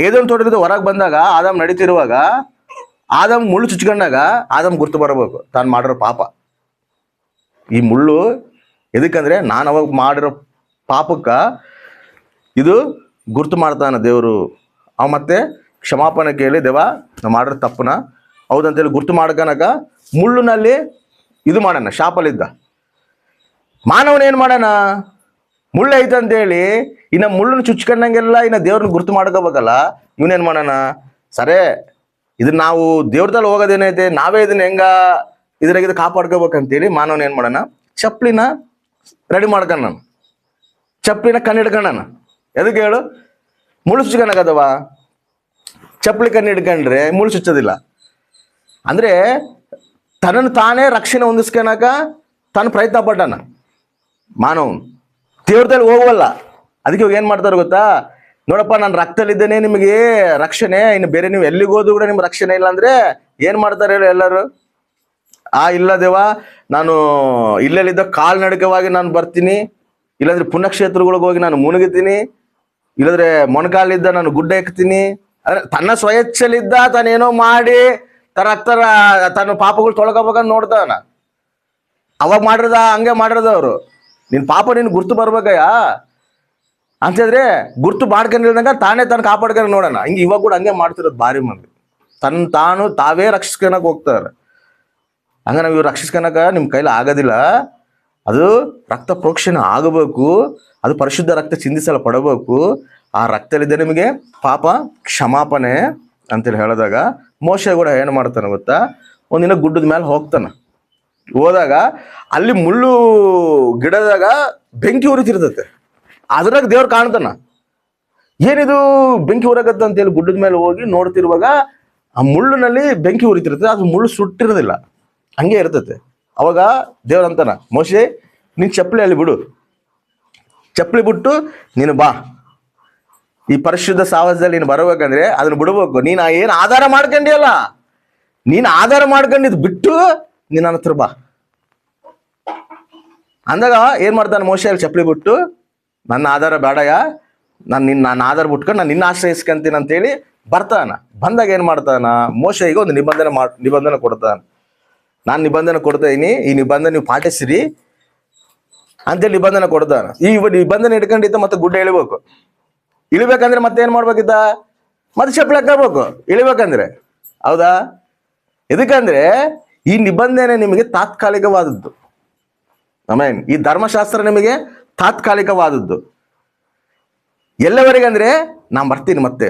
[SPEAKER 1] ಏದೇನು ತೋಟದಿಂದ ಹೊರಗೆ ಬಂದಾಗ, ಆದಾಮ್ ನಡೀತಿರುವಾಗ ಆದಾಮ್ ಮುಳ್ಳು ಚುಚ್ಕೊಂಡಾಗ ಆದಾಮ್ ಗುರ್ತು ಬರಬೇಕು ತಾನು ಮಾಡಿರೋ ಪಾಪ. ಈ ಮುಳ್ಳು ಎದಕ್ಕಂದ್ರೆ ನಾನು ಅವಾಗ ಮಾಡಿರೋ ಪಾಪಕ್ಕೆ ಇದು ಗುರ್ತು ಮಾಡ್ತಾನೆ ದೇವರು. ಅವ ಮತ್ತೆ ಕ್ಷಮಾಪಣೆ ಕೇಳಿ, ದೇವ ನಾವು ಮಾಡಿರೋ ತಪ್ಪನ ಹೌದಂತೇಳಿ ಗುರ್ತು ಮಾಡ್ಕನಕ ಮುಳ್ಳಿನಲ್ಲಿ ಇದು ಮಾಡೋಣ. ಶಾಪಲ್ಲಿದ್ದ ಮಾನವನ ಏನು ಮಾಡೋಣ? ಮುಳ್ಳು ಐತೆ ಅಂತೇಳಿ ಇನ್ನು ಮುಳ್ಳನ್ನು ಚುಚ್ಕೊಂಡಂಗೆಲ್ಲ ಇನ್ನು ದೇವ್ರನ್ನ ಗುರ್ತು ಮಾಡ್ಕೋಬೇಕಲ್ಲ. ಇವನೇನು ಮಾಡೋಣ? ಸರೇ, ಇದನ್ನ ನಾವು ದೇವ್ರದಲ್ಲಿ ಹೋಗೋದೇನೈತೆ, ನಾವೇ ಇದನ್ನ ಇದ್ರಾಗಿದ್ದು ಕಾಪಾಡ್ಕೋಬೇಕಂತೇಳಿ ಮಾನವನ ಏನು ಮಾಡೋಣ? ಚಪ್ಪಲಿನ ರೆಡಿ ಮಾಡ್ಕೊಂಡ, ಚಪ್ಪಲಿನ ಕಣ್ಣಿಡ್ಕೊಂಡನ. ಎದಕ್ಕೆ ಹೇಳು? ಮುಳ್ಳು ಚುಚ್ಕೊಳಕದವ. ಚಪ್ಪಲಿ ಕಣ್ಣು ಹಿಡ್ಕೊಂಡ್ರೆ ಮುಳ್ಳು ಚುಚ್ಚೋದಿಲ್ಲ. ಅಂದ್ರೆ ತನ್ನನ್ನು ತಾನೇ ರಕ್ಷಣೆ ಹೊಂದಿಸ್ಕೊಳಕ ತಾನು ಪ್ರಯತ್ನ ಪಟ್ಟಾನ ಮಾನವನು. ದೇವ್ರದಲ್ಲಿ ಹೋಗುವಲ್ಲ. ಅದಕ್ಕೆ ಇವಾಗ ಏನು ಮಾಡ್ತಾರೆ ಗೊತ್ತಾ? ನೋಡಪ್ಪ, ನಾನು ರಕ್ತದಲ್ಲಿದ್ದೇನೆ, ನಿಮಗೆ ರಕ್ಷಣೆ. ಇನ್ನು ಬೇರೆ ನೀವು ಎಲ್ಲಿಗೆ ಹೋದ್ರು ಕೂಡ ನಿಮ್ಗೆ ರಕ್ಷಣೆ ಇಲ್ಲ ಅಂದ್ರೆ ಏನು ಮಾಡ್ತಾರೆ ಹೇಳಿ ಎಲ್ಲರೂ? ಇಲ್ಲ ದೇವ, ನಾನು ಇಲ್ಲೆಲ್ಲಿದ್ದ ಕಾಲ್ನಡಿಕವಾಗಿ ನಾನು ಬರ್ತೀನಿ, ಇಲ್ಲಾಂದ್ರೆ ಪುಣ್ಯಕ್ಷೇತ್ರಗಳಿಗೆ ಹೋಗಿ ನಾನು ಮುಳುಗುತ್ತೀನಿ, ಇಲ್ಲಂದ್ರೆ ಮೊಣಕಾಲಿದ್ದ ನಾನು ಗುಡ್ಡ ಎಕ್ತೀನಿ. ಅಂದ್ರೆ ತನ್ನ ಸ್ವಯಚ್ಛಲಿದ್ದ ತಾನೇನೋ ಮಾಡಿ ತನ್ನ ಪಾಪಗಳು ತೊಳ್ಕೋಬೇಕಂತ ನೋಡ್ತಾನ. ಅವಾಗ ಮಾಡಿರದ ಹಂಗೆ ಮಾಡಿರದ ಅವರು. ನಿನ್ನ ಪಾಪ ನೀನು ಗುರ್ತು ಬರ್ಬೇಕಯ್ಯ ಅಂತಂದ್ರೆ ಗುರ್ತು ಮಾಡ್ಕೊಂಡಿಲ್ದಂಗ ತಾನೇ ತಾನು ಕಾಪಾಡ್ಕೊಂಡು ನೋಡೋಣ. ಹಿಂಗೆ ಇವಾಗ ಕೂಡ ಹಂಗೆ ಮಾಡ್ತಿರೋದು ಭಾರಿ ಮಂದಿ. ತಾವೇ ರಕ್ಷಿಸ್ಕೊಳಕ್ ಹೋಗ್ತಾರೆ. ಹಂಗ ನಾವು ಇವ್ರು ರಕ್ಷಿಸ್ಕೊಳಕ ನಿಮ್ಮ ಕೈಲಿ ಆಗೋದಿಲ್ಲ. ಅದು ರಕ್ತ ಪ್ರೋಕ್ಷಣೆ ಆಗಬೇಕು, ಅದು ಪರಿಶುದ್ಧ ರಕ್ತ ಚಿಂದಿಸಲು ಪಡಬೇಕು. ಆ ರಕ್ತದಲ್ಲಿದ್ದ ನಿಮಗೆ ಪಾಪ ಕ್ಷಮಾಪಣೆ ಅಂತೇಳಿ ಹೇಳಿದಾಗ ಮೋಶೆ ಕೂಡ ಏನು ಮಾಡ್ತಾನೆ ಗೊತ್ತಾ? ಒಂದಿನ ಗುಡ್ಡದ ಮೇಲೆ ಹೋಗ್ತಾನೆ. ಹೋದಾಗ ಅಲ್ಲಿ ಮುಳ್ಳು ಗಿಡದಾಗ ಬೆಂಕಿ ಉರಿತಿರ್ತತೆ. ಅದ್ರಾಗ ದೇವ್ರು ಕಾಣ್ತಾನ. ಏನಿದು ಬೆಂಕಿ ಉರಕತ್ತ ಅಂತೇಳಿ ಗುಡ್ಡದ ಮೇಲೆ ಹೋಗಿ ನೋಡ್ತಿರುವಾಗ ಆ ಮುಳ್ಳಿನಲ್ಲಿ ಬೆಂಕಿ ಉರಿತಿರ್ತದೆ. ಅದು ಮುಳ್ಳು ಸುಟ್ಟಿರೋದಿಲ್ಲ, ಹಂಗೆ ಇರ್ತತೆ. ಅವಾಗ ದೇವ್ರ ಅಂತಾನ, ಮೋಶೆ ನೀನು ಚಪ್ಪಲಿ ಅಲ್ಲಿ ಬಿಡು, ಚಪ್ಪಲಿ ಬಿಟ್ಟು ನೀನು ಬಾ, ಈ ಪರಿಶುದ್ಧ ಸಾಹಸದಲ್ಲಿ ನೀನು ಬರಬೇಕಂದ್ರೆ ಅದನ್ನ ಬಿಡ್ಬೇಕು. ನೀನು ಏನು ಆಧಾರ ಮಾಡ್ಕೊಂಡಿಯಲ್ಲ, ನೀನು ಆಧಾರ ಮಾಡ್ಕೊಂಡಿದ್ದು ಬಿಟ್ಟು ನೀನು ನನ್ನ ಹತ್ರ ಬಾ. ಅಂದಾಗ ಏನು ಮಾಡ್ತಾನೆ ಮೋಶೆ ಅಲ್ಲಿ ಚಪ್ಪಲಿ ಬಿಟ್ಟು, ನನ್ನ ಆಧಾರ ಬೇಡಯ್ಯ, ನಾನು ಆಧಾರ ಬಿಟ್ಕೊಂಡು ನಾನು ನಿನ್ನ ಆಶ್ರಯಿಸ್ಕೊಂತೀನಿ ಅಂತೇಳಿ ಬರ್ತಾನ. ಬಂದಾಗ ಏನು ಮಾಡ್ತಾನ ಮೋಶೆಗೆ ಒಂದು ನಿಬಂಧನೆ ಕೊಡ್ತಾನೆ. ನಾನು ನಿಬಂಧನೆ ಕೊಡ್ತಾ ಇದೀನಿ, ಈ ನಿಬಂಧನೆ ನೀವು ಪಾಟಿಸಿರಿ ಅಂತೇಳಿ ನಿಬಂಧನೆ ಕೊಡ್ತಾನ. ಈ ನಿಬಂಧನೆ ಇಟ್ಕೊಂಡಿದ್ದ ಮತ್ತೆ ಗುಡ್ಡ ಇಳಿಬೇಕಂದ್ರೆ ಮತ್ತೆ ಏನ್ ಮಾಡ್ಬೇಕಿದ್ದ, ಮತ್ತೆ ಚಪ್ಪಲಿ ಹಾಕಬೇಕು ಇಳಿಬೇಕಂದ್ರೆ. ಹೌದಾ? ಎದಕ್ಕಂದ್ರೆ ಈ ನಿಬಂಧನೆ ನಿಮಗೆ ತಾತ್ಕಾಲಿಕವಾದದ್ದು. ಆಮೇನ್. ಈ ಧರ್ಮಶಾಸ್ತ್ರ ನಿಮಗೆ ತಾತ್ಕಾಲಿಕವಾದದ್ದು. ಎಲ್ಲವರೆಗಂದ್ರೆ ನಾನು ಬರ್ತೀನಿ, ಮತ್ತೆ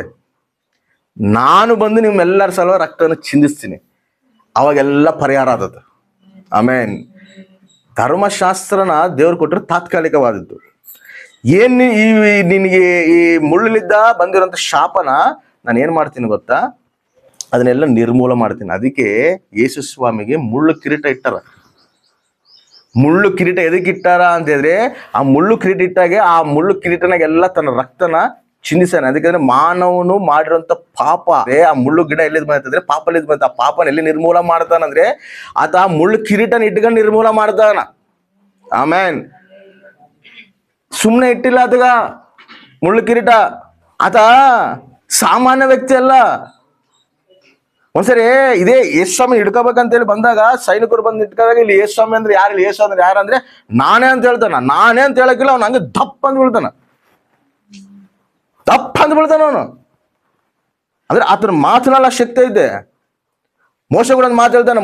[SPEAKER 1] ನಾನು ಬಂದು ನಿಮ್ಮೆಲ್ಲರ ಸಲುವಾಗಿ ರಕ್ತವನ್ನು ಚಿಂದಿಸ್ತೀನಿ, ಅವಾಗೆಲ್ಲ ಪರಿಹಾರ ಆದದ್ದು. ಆಮೇನ್. ಧರ್ಮಶಾಸ್ತ್ರನ ದೇವ್ರು ಕೊಟ್ಟರೆ ತಾತ್ಕಾಲಿಕವಾದದ್ದು. ನಿನಗೆ ಈ ಮುಳ್ಳಿಲಿದ್ದ ಬಂದಿರೋಂಥ ಶಾಪನ ನಾನು ಏನು ಮಾಡ್ತೀನಿ ಗೊತ್ತಾ, ಅದನ್ನೆಲ್ಲ ನಿರ್ಮೂಲ ಮಾಡ್ತೀನಿ. ಅದಕ್ಕೆ ಯೇಸು ಸ್ವಾಮಿಗೆ ಮುಳ್ಳು ಕಿರೀಟ ಇಟ್ಟಾರ. ಮುಳ್ಳು ಕಿರೀಟ ಎದಕ್ಕೆ ಇಟ್ಟಾರ ಅಂತ ಹೇಳಿದ್ರೆ, ಆ ಮುಳ್ಳು ಕಿರೀಟ ಇಟ್ಟಾಗೆ ಆ ಮುಳ್ಳು ಕಿರೀಟನಾಗೆಲ್ಲ ತನ್ನ ರಕ್ತನ ಚಿಂದಿಸಾನೆ. ಅದಕ್ಕೆ ಮಾನವನು ಮಾಡಿರೋಂಥ ಪಾಪ, ಆ ಮುಳ್ಳು ಗಿಡ ಎಲ್ಲಿದ್ ಬಂತಂದ್ರೆ ಪಾಪಲ್ಲಿದ್ ಬಂತ. ಆ ಪಾಪನ ಎಲ್ಲಿ ನಿರ್ಮೂಲ ಮಾಡ್ತಾನಂದ್ರೆ ಆತ ಆ ಮುಳ್ಳು ಕಿರೀಟನ ಇಟ್ಕೊಂಡು ನಿರ್ಮೂಲ ಮಾಡ್ತಾನ. ಆಮೇನ್. ಸುಮ್ಮನೆ ಇಟ್ಟಿಲ್ಲ ಆತಗ ಮುಳ್ಳು ಕಿರೀಟ. ಆತ ಸಾಮಾನ್ಯ ವ್ಯಕ್ತಿ ಅಲ್ಲ. ಒಂದ್ಸರಿ ಇದೇ ಯೇಸ್ವಾಮಿ ಹಿಡ್ಕೋಬೇಕಂತೇಳಿ ಬಂದಾಗ ಸೈನಿಕರು ಬಂದು ಇಟ್ಕೊಂಡಾಗ ಇಲ್ಲಿ ಯೇಸ್ವಾಮಿ ಅಂದ್ರೆ ಯಾರು, ಇಲ್ಲಿ ಯೇಸು ಅಂದ್ರೆ ಯಾರಂದ್ರೆ ನಾನೇ ಅಂತ ಹೇಳ್ತಾನ. ನಾನೇ ಅಂತ ಹೇಳಕ್ಕಿಲ್ಲ, ಅವ್ನು ಹಂಗೆ ದಪ್ಪ ಅಂದ್ ಬೀಳ್ತಾನ. ದಪ್ಪ ಅಂದ್ ಬೀಳ್ತಾನ ಅವನು. ಅಂದ್ರೆ ಆತನ ಮಾತನೆಲ್ಲ ಶಕ್ತಿ ಐತೆ. ಮೋಶೆ ಕೂಡ ಒಂದು ಮಾತು ಹೇಳ್ತಾನೆ,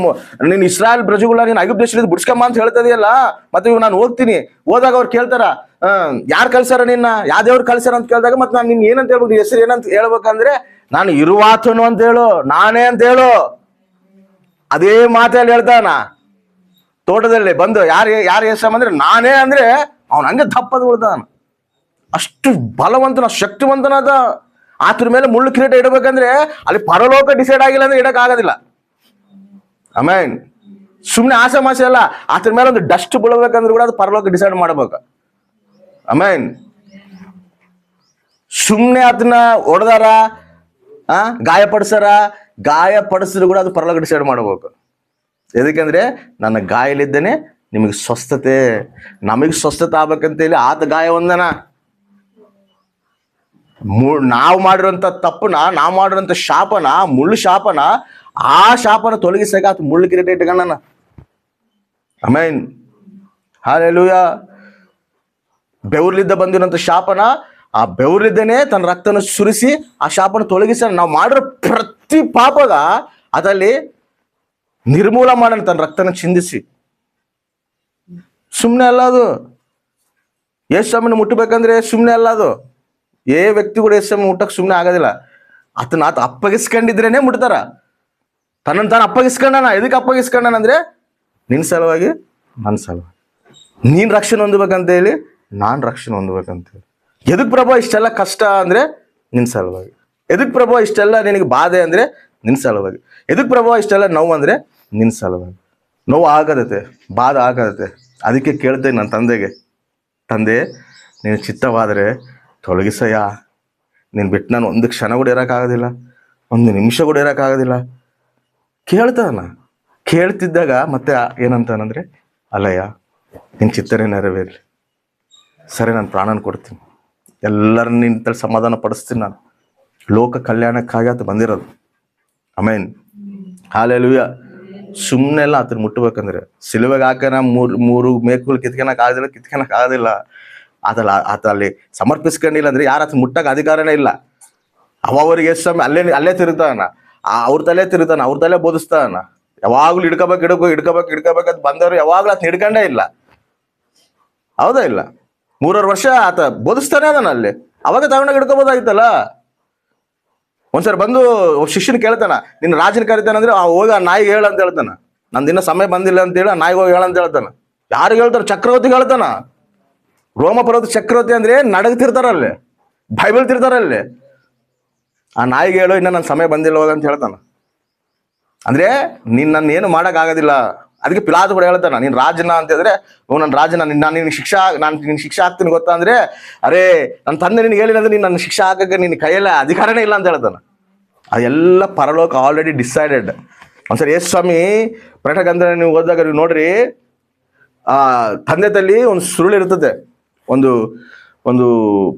[SPEAKER 1] ನೀನು ಇಸ್ರಾಯೇಲ್ ಪ್ರಜೆಗಳ ನೀನು ಐಗುಪ್ತ ದೇಶದಿಂದ ಬಿಡ್ಸ್ಕೊಂಬ ಅಂತ ಹೇಳ್ತದೆಯಲ್ಲ. ಮತ್ತೆ ಇವಾಗ ನಾನು ಹೋಗ್ತೀನಿ, ಹೋದಾಗ ಅವ್ರು ಕೇಳ್ತಾರ ಯಾರು ಕಳ್ಸಾರ ನಿನ್ನ, ಯಾವ ದೇವ್ರು ಕಳ್ಸಾರ ಅಂತ ಕೇಳಿದಾಗ ಮತ್ತೆ ನಾನು ನಿನ್ ಏನಂತ ಹೇಳ್ಬೇಕು, ಹೆಸರು ಏನಂತ ಹೇಳ್ಬೇಕಂದ್ರೆ ನಾನು ಇರುವಾತನು ಅಂತ ಹೇಳು, ನಾನೇ ಅಂತ ಹೇಳು. ಅದೇ ಮಾತಲ್ಲಿ ಹೇಳ್ತಾನ. ತೋಟದಲ್ಲಿ ಬಂದು ಯಾರು ಹೆಸರು ಅಂದ್ರೆ ನಾನೇ ಅಂದ್ರೆ ಅವನು ಹಂಗೆ ದಪ್ಪದ ಬಿಡ್ತಾನ. ಅಷ್ಟು ಬಲವಂತನ, ಶಕ್ತಿವಂತನಾದ. ಆತರ ಮೇಲೆ ಮುಳ್ಳು ಕಿರೀಟ ಇಡಬೇಕಂದ್ರೆ ಅಲ್ಲಿ ಪರಲೋಕ ಡಿಸೈಡ್ ಆಗಿಲ್ಲ ಅಂದ್ರೆ ಇಡಕ್ ಆಗೋದಿಲ್ಲ. ಆಮೇನ್. ಸುಮ್ಮನೆ ಆಸೆ ಮಾಸೆ ಅಲ್ಲ, ಆತರ ಮೇಲೆ ಒಂದು ಡಸ್ಟ್ ಬೀಳ್ಬೇಕಂದ್ರೆ ಕೂಡ ಅದು ಪರಲೋಕ ಡಿಸೈಡ್ ಮಾಡ್ಬೇಕು. ಆಮೇನ್. ಸುಮ್ಮನೆ ಅದನ್ನ ಹೊಡೆದಾರ, ಗಾಯಪಡಿಸಿದ್ರು ಕೂಡ ಅದು ಪರಲೋಕ ಡಿಸೈಡ್ ಮಾಡ್ಬೇಕು. ಎದಕ್ಕಂದ್ರೆ ನನ್ನ ಗಾಯಲಿದ್ದೇನೆ ನಿಮಗೆ ಸ್ವಸ್ಥತೆ, ನಮಗೆ ಸ್ವಸ್ಥತೆ ಆಗ್ಬೇಕಂತೇಳಿ ಆತ ಗಾಯ ಒಂದನ. ನಾವು ಮಾಡಿರೋಂಥ ತಪ್ಪನ, ನಾವು ಮಾಡಿರೋಂಥ ಶಾಪನ, ಮುಳ್ಳು ಶಾಪನ, ಆ ಶಾಪನ ತೊಲಗಿಸಾಕ ಆತ ಮುಳ್ಳು ಕಿರೀಟ ಇಟ್ಕೊಂಡನ. ಆಮೇನ್. ಹಲ್ಲೆಲೂಯಾ. ಬೆವರ್ಲಿದ್ದ ಬಂದಿರೋಂಥ ಶಾಪನ, ಆ ಬೆವರಿದ್ದೇನೆ ತನ್ನ ರಕ್ತನ ಸುರಿಸಿ ಆ ಶಾಪನ ತೊಲಗಿಸ. ನಾವು ಮಾಡಿರೋ ಪ್ರತಿ ಪಾಪಗ ಅದಲ್ಲಿ ನಿರ್ಮೂಲ ಮಾಡೋಣ ತನ್ನ ರಕ್ತನ ಚಿಂದಿಸಿ. ಸುಮ್ಮನೆ ಅಲ್ಲ ಅದು. ಯೇಸುಸ್ವಾಮಿನ ಮುಟ್ಟಬೇಕಂದ್ರೆ ಸುಮ್ಮನೆ ಅಲ್ಲ ಅದು. ವ್ಯಕ್ತಿ ಕೂಡ ಯೇಸುಸ್ವಾಮಿ ಮುಟ್ಟಕ್ಕೆ ಸುಮ್ಮನೆ ಆಗೋದಿಲ್ಲ. ಆತ ಅಪ್ಪಗಿಸ್ಕೊಂಡಿದ್ರೇನೆ ಮುಟ್ತಾರ. ತನ್ನನ್ನು ತಾನು ಅಪ್ಪಗಿಸ್ಕೊಂಡಾನ. ಎದಕ್ಕೆ ಅಪ್ಪಗಿಸ್ಕೊಂಡಾನ ಅಂದ್ರೆ ನಿನ್ನ ಸಲುವಾಗಿ, ನನ್ನ ಸಲುವಾಗಿ, ನೀನ್ ರಕ್ಷಣೆ ಹೊಂದಬೇಕಂತ ಹೇಳಿ, ನಾನು ರಕ್ಷಣೆ ಹೊಂದಬೇಕಂತೇಳಿ. ಎದಕ್ ಪ್ರಭು ಇಷ್ಟೆಲ್ಲ ಕಷ್ಟ ಅಂದ್ರೆ ನಿನ್ನ ಸಲುವಾಗಿ. ಎದಕ್ ಪ್ರಭು ಇಷ್ಟೆಲ್ಲ ನಿನಗೆ ಬಾಧೆ ಅಂದ್ರೆ ನಿನ್ನ ಸಲುವಾಗಿ. ಎದಕ್ ಪ್ರಭು ಇಷ್ಟೆಲ್ಲ ನೋವು ಅಂದ್ರೆ ನಿನ್ನ ಸಲುವಾಗಿ. ನೋವು ಆಗದತೆ, ಬಾಧೆ ಆಗದತೆ. ಅದಕ್ಕೆ ಕೇಳ್ತೇನೆ ನನ್ನ ತಂದೆಗೆ, ತಂದೆ ನೀನು ಚಿತ್ತವಾದರೆ ತೊಲಗಿಸಯ್ಯ. ನೀನು ಬಿಟ್ಟು ನಾನು ಒಂದು ಕ್ಷಣ ಕೂಡ ಇರೋಕ್ಕಾಗೋದಿಲ್ಲ, ಒಂದು ನಿಮಿಷ ಕೂಡ ಇರೋಕ್ಕಾಗೋದಿಲ್ಲ. ಕೇಳ್ತಾನ. ಕೇಳ್ತಿದ್ದಾಗ ಮತ್ತೆ ಏನಂತಾನಂದ್ರೆ, ಅಲ್ಲಯ್ಯ ನಿನ್ನ ಚಿತ್ತನೇ ನೆರವೇರಲಿ. ಸರಿ, ನಾನು ಪ್ರಾಣನ ಕೊಡ್ತೀನಿ, ಎಲ್ಲರನ್ನ ನಿನ್ನ ಸಮಾಧಾನ ಪಡಿಸ್ತೀನಿ. ನಾನು ಲೋಕ ಕಲ್ಯಾಣಕ್ಕಾಗಿ ಆತ ಬಂದಿರೋದು. ಆಮೇನ್. ಹಲ್ಲೆಲೂಯಾ. ಸುಮ್ಮನೆ ಎಲ್ಲ ಆತನ ಮುಟ್ಟಬೇಕಂದ್ರೆ ಸಿಲುವೆಗೆ ಹಾಕನ ಮೂರು ಮೇಕುಗಳು ಕಿತ್ಕೊಳಕ್ ಆಗೋದಿಲ್ಲ. ಆತ ಅಲ್ಲಿ ಸಮರ್ಪಿಸ್ಕೊಂಡಿಲ್ಲ ಅಂದ್ರೆ ಯಾರು ಆತ ಮುಟ್ಟಕ್ಕೆ ಅಧಿಕಾರನೇ ಇಲ್ಲ. ಅವ್ರಿಗೆ ಎಷ್ಟು ಸಮಯ ಅಲ್ಲೇ ತಿರುಗ್ತಾನ, ಅವ್ರ ತಲೆ ತಿರುಗ್ತಾನ, ಅವ್ರ ತಲೆ ಬೋಧಿಸ್ತಾನ. ಯಾವಾಗ್ಲೂ ಹಿಡ್ಕೋಬೇಕಂತ ಬಂದವರು ಯಾವಾಗ್ಲೂ ಆತ ಹಿಡ್ಕೊಂಡೇ ಇಲ್ಲ. ಹೌದಾ ಇಲ್ಲ? 3 ವರ್ಷ ಆತ ಬೋಧಿಸ್ತಾನೆ ಅದನ್ನ. ಅಲ್ಲಿ ಅವಾಗ ತಗೊಂಡಾಗ ಹಿಡ್ಕೋಬೋದಾಗಿತ್ತಲ್ಲ. ಒಂದ್ಸರಿ ಬಂದು ಶಿಷ್ಯನ ಕೇಳ್ತಾನ, ನಿನ್ನ ರಾಜನ ಕರಿತಾನಂದ್ರೆ ಹೋಗಿ ಆ ನಾಯಿಗೆ ಹೇಳ ಅಂತ ಹೇಳ್ತಾನ. ನಂದಿನ್ನ ಸಮಯ ಬಂದಿಲ್ಲ ಅಂತೇಳಿ ಆ ನಾಯಿಗೆ ಹೋಗಿ ಹೇಳ ಅಂತ ಹೇಳ್ತಾನ. ಯಾರಿಗೆ ಹೇಳ್ತಾನ? ಚಕ್ರವರ್ತಿಗೆ ಹೇಳ್ತಾನ. ರೋಮಪುರದ ಚಕ್ರವರ್ತಿ ಅಂದ್ರೆ ನಡಗ್ತಿರ್ತಾರಲ್ಲಿ, ಬೈಬಲ್ ತಿರ್ತಾರಲ್ಲಿ. ಆ ನಾಯಿಗೆ ಹೇಳೋ ಇನ್ನ ನನ್ನ ಸಮಯ ಬಂದಿಲ್ಲ ಹೋಗ ಅಂತ ಹೇಳ್ತಾನ. ಅಂದ್ರೆ ನೀನ್ ನನ್ನ ಏನು ಮಾಡಕ್ ಆಗೋದಿಲ್ಲ. ಅದಕ್ಕೆ ಪಿಲಾತು ಕೂಡ ಹೇಳ್ತಾನ, ನೀನ್ ರಾಜನ ಅಂತ ಹೇಳಿದ್ರೆ, ನನ್ನ ರಾಜನ, ನಾನು ನಿನ್ ಶಿಕ್ಷೆ ಹಾಕ್ತೀನಿ ಗೊತ್ತಾ ಅಂದ್ರೆ, ಅರೇ ನನ್ನ ತಂದೆ ನಿನ್ಗೆ ಹೇಳಿಲ್ಲ ಅಂದ್ರೆ ನೀನ್ ನನ್ನ ಶಿಕ್ಷೆ ಹಾಕಕ್ಕೆ ನಿನ್ ಕೈಯಲ್ಲ ಅಧಿಕಾರನೇ ಇಲ್ಲ ಅಂತ ಹೇಳ್ತಾನ. ಅದೆಲ್ಲ ಪರಲೋಕ ಆಲ್ರೆಡಿ ಡಿಸೈಡೆಡ್. ಒಂದ್ಸರಿ ಯೇಸು ಸ್ವಾಮಿ ಪ್ರಕಟಣೆ ನೀವು ಓದಿದಾಗ ನೀವು ನೋಡ್ರಿ, ಆ ತಂದೆ ತಲ್ಲಿ ಒಂದು ಸುರುಳು ಇರ್ತದೆ, ಒಂದು ಒಂದು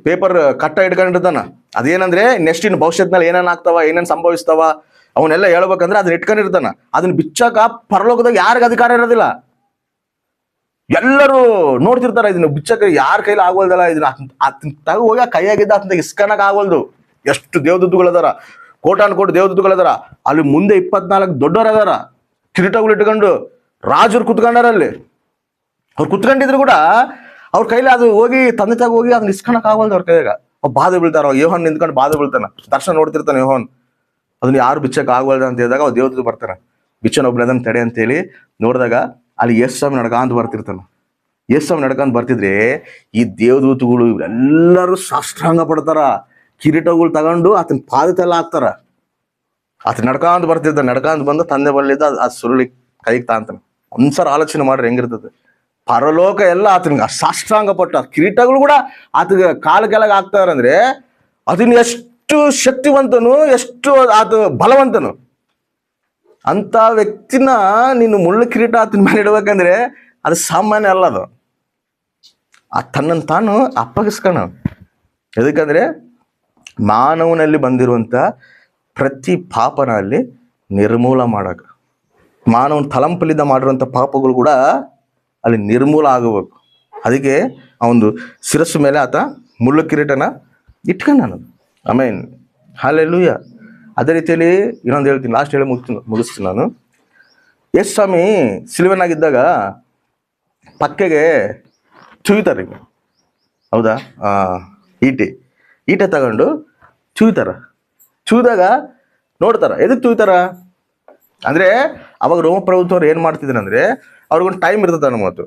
[SPEAKER 1] ಪೇಪರ್ ಕಟ್ಟ ಇಟ್ಕೊಂಡಿರ್ತಾನ. ಅದೇನಂದ್ರೆ ನೆಕ್ಸ್ಟ್ ಇನ್ನು ಭವಿಷ್ಯತ್ನಲ್ಲಿ ಏನೇನ್ ಆಗ್ತಾವ, ಏನೇನ್ ಸಂಭವಿಸ್ತಾವ ಅವನ್ನೆಲ್ಲ ಹೇಳ್ಬೇಕಂದ್ರೆ ಅದನ್ನ ಇಟ್ಕೊಂಡಿರ್ತಾನ. ಅದನ್ನ ಬಿಚ್ಚಾಕ ಪರಲೋಕದಾಗ ಯಾರಿಗ ಅಧಿಕಾರ ಇರೋದಿಲ್ಲ. ಎಲ್ಲರೂ ನೋಡ್ತಿರ್ತಾರ, ಇದನ್ನ ಬಿಚ್ಚಕ ಯಾರ ಕೈಲಿ ಆಗೋಲ್ದಲ್ಲ, ಇದನ್ನ ತಗ ಹೋಗಿ ಕೈಯಾಗಿದ್ದ ಅಂತ ಇಸ್ಕನಕ್ ಆಗೋಲ್ದು. ಎಷ್ಟು ದೇವದೂತಗಳದಾರ, ಕೋಟಾನು ಕೋಟಿ ದೇವದೂತಗಳದಾರ. ಅಲ್ಲಿ ಮುಂದೆ 24 ದೊಡ್ಡವರು ಅದಾರ, ಕಿರೀಟಗಳು ಇಟ್ಕೊಂಡು ರಾಜರು ಕುತ್ಕೊಂಡಾರ. ಅಲ್ಲಿ ಅವ್ರು ಕುತ್ಕೊಂಡಿದ್ರು ಕೂಡ ಅವ್ರ ಕೈಲಿ ಅದು ಹೋಗಿ ತಂದೆ ತಾಗ ಹೋಗಿ ಅದನ್ನ ಇಸ್ಕನಕ್ ಆಗೋಲ್ದು ಅವ್ರ ಕೈಯಾಗ. ಬಾಧೆ ಬೀಳ್ತಾರ. ಯೋಹನ್ ನಿಂತ್ಕೊಂಡು ಬಾಧೆ ಬೀಳ್ತಾನ, ದರ್ಶನ ನೋಡ್ತಿರ್ತಾನೆ ಯೋಹನ್. ಅದನ್ನ ಯಾರು ಬಿಚ್ಚಕ್ ಆಗೋಲ್ದ ಅಂತ ಹೇಳಿದಾಗ ಅವ್ರು ದೇವದೂತ ಬರ್ತಾರ, ಬಿಚ್ಚನ ಒಬ್ಬನ ಅದನ್ನ ತಡೆ ಅಂತೇಳಿ ನೋಡಿದಾಗ ಅಲ್ಲಿ ಯೇಸು ಸ್ವಾಮಿ ನಡ್ಕೊಂಡ್ ಬರ್ತಿರ್ತಾನ. ಯೇಸು ಸ್ವಾಮಿ ನಡ್ಕೊಂಡ್ ಬರ್ತಿದ್ರೆ ಈ ದೇವದೂತಗಳು ಇವರೆಲ್ಲರೂ ಸಾಷ್ಟಾಂಗ ಪಡ್ತಾರ, ಕಿರೀಟಗಳು ತಗೊಂಡು ಆತನ ಪಾದತೆಲ್ಲ ಹಾಕ್ತಾರ. ಆತ ನಡ್ಕೊಂಡ್ ಬರ್ತಿರ್ತಾನೆ, ನಡ್ಕೊಂಡ್ ಬಂದು ತಂದೆ ಬರಲಿದ್ದ ಆ ಸುರುಳಿ ಕೈಗೆ ತಾಂತಾನೆ. ಒಂದ್ಸಲ ಆಲೋಚನೆ ಮಾಡ್ರಿ ಹೆಂಗಿರ್ತದೆ. ಪರಲೋಕ ಎಲ್ಲ ಆತನಿಗೆ ಸಾಷ್ಟಾಂಗ ಪಟ್ಟ, ಕಿರೀಟಗಳು ಕೂಡ ಆತಗೆ ಕಾಲ ಕೆಳಗೆ ಹಾಕ್ತಾರಂದ್ರೆ ಅದನ್ನ ಎಷ್ಟು ಶಕ್ತಿವಂತನು, ಎಷ್ಟು ಆತ ಬಲವಂತನು. ಅಂತ ವ್ಯಕ್ತಿನ ನೀನು ಮುಳ್ಳು ಕಿರೀಟ ಆತನ ಮೇಲೆ ಇಡ್ಬೇಕಂದ್ರೆ ಅದು ಸಾಮಾನ್ಯ ಅಲ್ಲ. ಅದು ತನ್ನನ್ನು ತಾನು ಅಪ್ಪಗಿಸ್ಕೋಣ. ಎದಕ್ಕಂದ್ರೆ ಮಾನವನಲ್ಲಿ ಬಂದಿರುವಂತ ಪ್ರತಿ ಪಾಪನ ಅಲ್ಲಿ ನಿರ್ಮೂಲ ಮಾಡಕ, ಮಾನವನ ತಲಂಪಲಿಂದ ಮಾಡಿರುವಂಥ ಪಾಪಗಳು ಕೂಡ ಅಲ್ಲಿ ನಿರ್ಮೂಲ ಆಗಬೇಕು. ಅದಕ್ಕೆ ಆ ಒಂದು ಶಿರಸ್ಸು ಮೇಲೆ ಆತ ಮುಳ್ಳು ಕಿರೀಟನ ಇಟ್ಕೊಂಡ. ಆಮೇನ್, ಹಲ್ಲೆಲೂಯ. ಅದೇ ರೀತಿಯಲ್ಲಿ ಇನ್ನೊಂದು ಹೇಳ್ತೀನಿ, ಲಾಸ್ಟ್ ಹೇಳಿ ಮುಗಿಸ್ತೀನಿ ನಾನು. ಯೇಸು ಸ್ವಾಮಿ ಸಿಲುವೆನಾಗಿದ್ದಾಗ ಪಕ್ಕೆಗೆ ಚುಯ್ತಾರೆ, ಹೌದಾ, ಈಟೆ ತಗೊಂಡು ಚೂದಾಗ ನೋಡ್ತಾರ. ಎದಕ್ಕೆ ಚೂಯ್ತಾರ ಅಂದ್ರೆ ಅವಾಗ ರೋಮ ಪ್ರಭುತ್ವರು ಏನ್ ಮಾಡ್ತಿದ್ರು ಅಂದ್ರೆ ಅವ್ರಿಗೊಂದು ಟೈಮ್ ಇರ್ತದೆ. ನಮ್ಮ ಮತ್ತು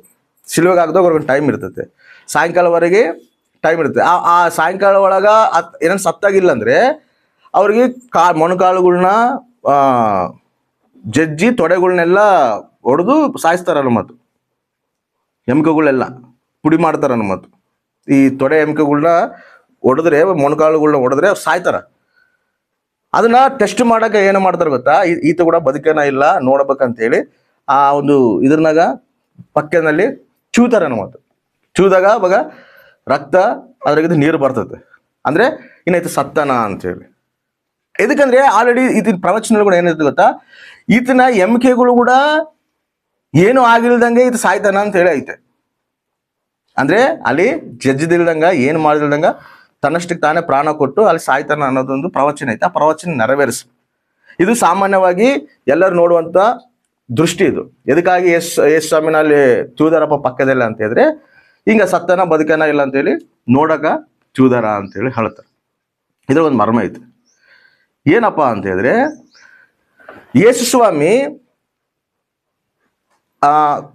[SPEAKER 1] ಸಿಲುವೆಗೆ ಹಾಕಿದಾಗ ಅವ್ರಿಗೊಂದು ಟೈಮ್ ಇರ್ತೈತೆ, ಸಾಯಂಕಾಲವರೆಗೆ ಟೈಮ್ ಇರುತ್ತೆ. ಆ ಸಾಯಂಕಾಲ ಒಳಗ ಏನೇನು ಸತ್ತಾಗಿಲ್ಲ ಅಂದ್ರೆ ಅವ್ರಿಗೆ ಮೊಣಕಾಲುಗಳ್ನ ಜಜ್ಜಿ ತೊಡೆಗಳ್ನೆಲ್ಲ ಹೊಡೆದು ಸಾಯಿಸ್ತಾರ. ಮತ್ತು ಎಮ್ಕೆಗಳೆಲ್ಲ ಪುಡಿ ಮಾಡ್ತಾರ. ಮತ್ತು ಈ ತೊಡೆ ಎಮ್ಕೆಗಳ್ನ ಹೊಡೆದ್ರೆ, ಮೊಣಕಾಲುಗಳ್ನ ಹೊಡೆದ್ರೆ ಅವ್ರು ಸಾಯ್ತಾರ. ಅದನ್ನ ಟೆಸ್ಟ್ ಮಾಡಕ್ಕೆ ಏನು ಮಾಡ್ತಾರೆ ಗೊತ್ತಾ, ಈತ ಕೂಡ ಬದುಕೇನ ಇಲ್ಲ ನೋಡ್ಬೇಕಂತೇಳಿ ಆ ಒಂದು ಇದ್ರನಾಗ ಪಕ್ಕದಲ್ಲಿ ಚೂತಾರೆ. ಮತ್ತು ಚೂದಾಗ ಅವಾಗ ರಕ್ತ ಅದ್ರಾಗಿದ್ದು ನೀರು ಬರ್ತದೆ, ಅಂದ್ರೆ ಇನ್ನೈತೆ ಸತ್ತನ ಅಂತೇಳಿ. ಇದಕ್ಕಂದ್ರೆ ಆಲ್ರೆಡಿ ಈತಿನ ಪ್ರವಚನಗಳು ಕೂಡ ಏನಿರ್ತದೆ ಗೊತ್ತಾ, ಈತನ ಎಮ್ಕೆಗಳು ಕೂಡ ಏನು ಆಗಿಲ್ದಂಗೆ ಈತ ಸಾಯ್ತಾನ ಅಂತ ಹೇಳಿ ಐತೆ. ಅಂದ್ರೆ ಅಲ್ಲಿ ಜಜ್ಜಿದಿಲ್ದಂಗ ಏನು ಮಾಡಿಲ್ದಂಗ ತನ್ನಷ್ಟಕ್ಕೆ ತಾನೇ ಪ್ರಾಣ ಕೊಟ್ಟು ಅಲ್ಲಿ ಸಾಯ್ತಾನ ಅನ್ನೋದೊಂದು ಪ್ರವಚನ ಐತೆ. ಆ ಪ್ರವಚನ ನೆರವೇರಿಸು. ಇದು ಸಾಮಾನ್ಯವಾಗಿ ಎಲ್ಲರೂ ನೋಡುವಂತ ದೃಷ್ಟಿ. ಇದು ಎದಕ್ಕಾಗಿ ಯೇಸು ಸ್ವಾಮಿನ ಅಲ್ಲಿ ಚೂದಾರಪ್ಪ ಪಕ್ಕದಲ್ಲ ಅಂತ ಹೇಳಿದ್ರೆ ಹಿಂಗ ಸತ್ತನ ಬದುಕನ ಇಲ್ಲ ಅಂತೇಳಿ ನೋಡಕ ಚೂದಾರ ಅಂತೇಳಿ ಹೇಳ್ತಾರೆ. ಇದ್ರ ಒಂದು ಮರ್ಮ ಐತೆ. ಏನಪ್ಪ ಅಂತ ಹೇಳಿದ್ರೆ ಯೇಸು ಸ್ವಾಮಿ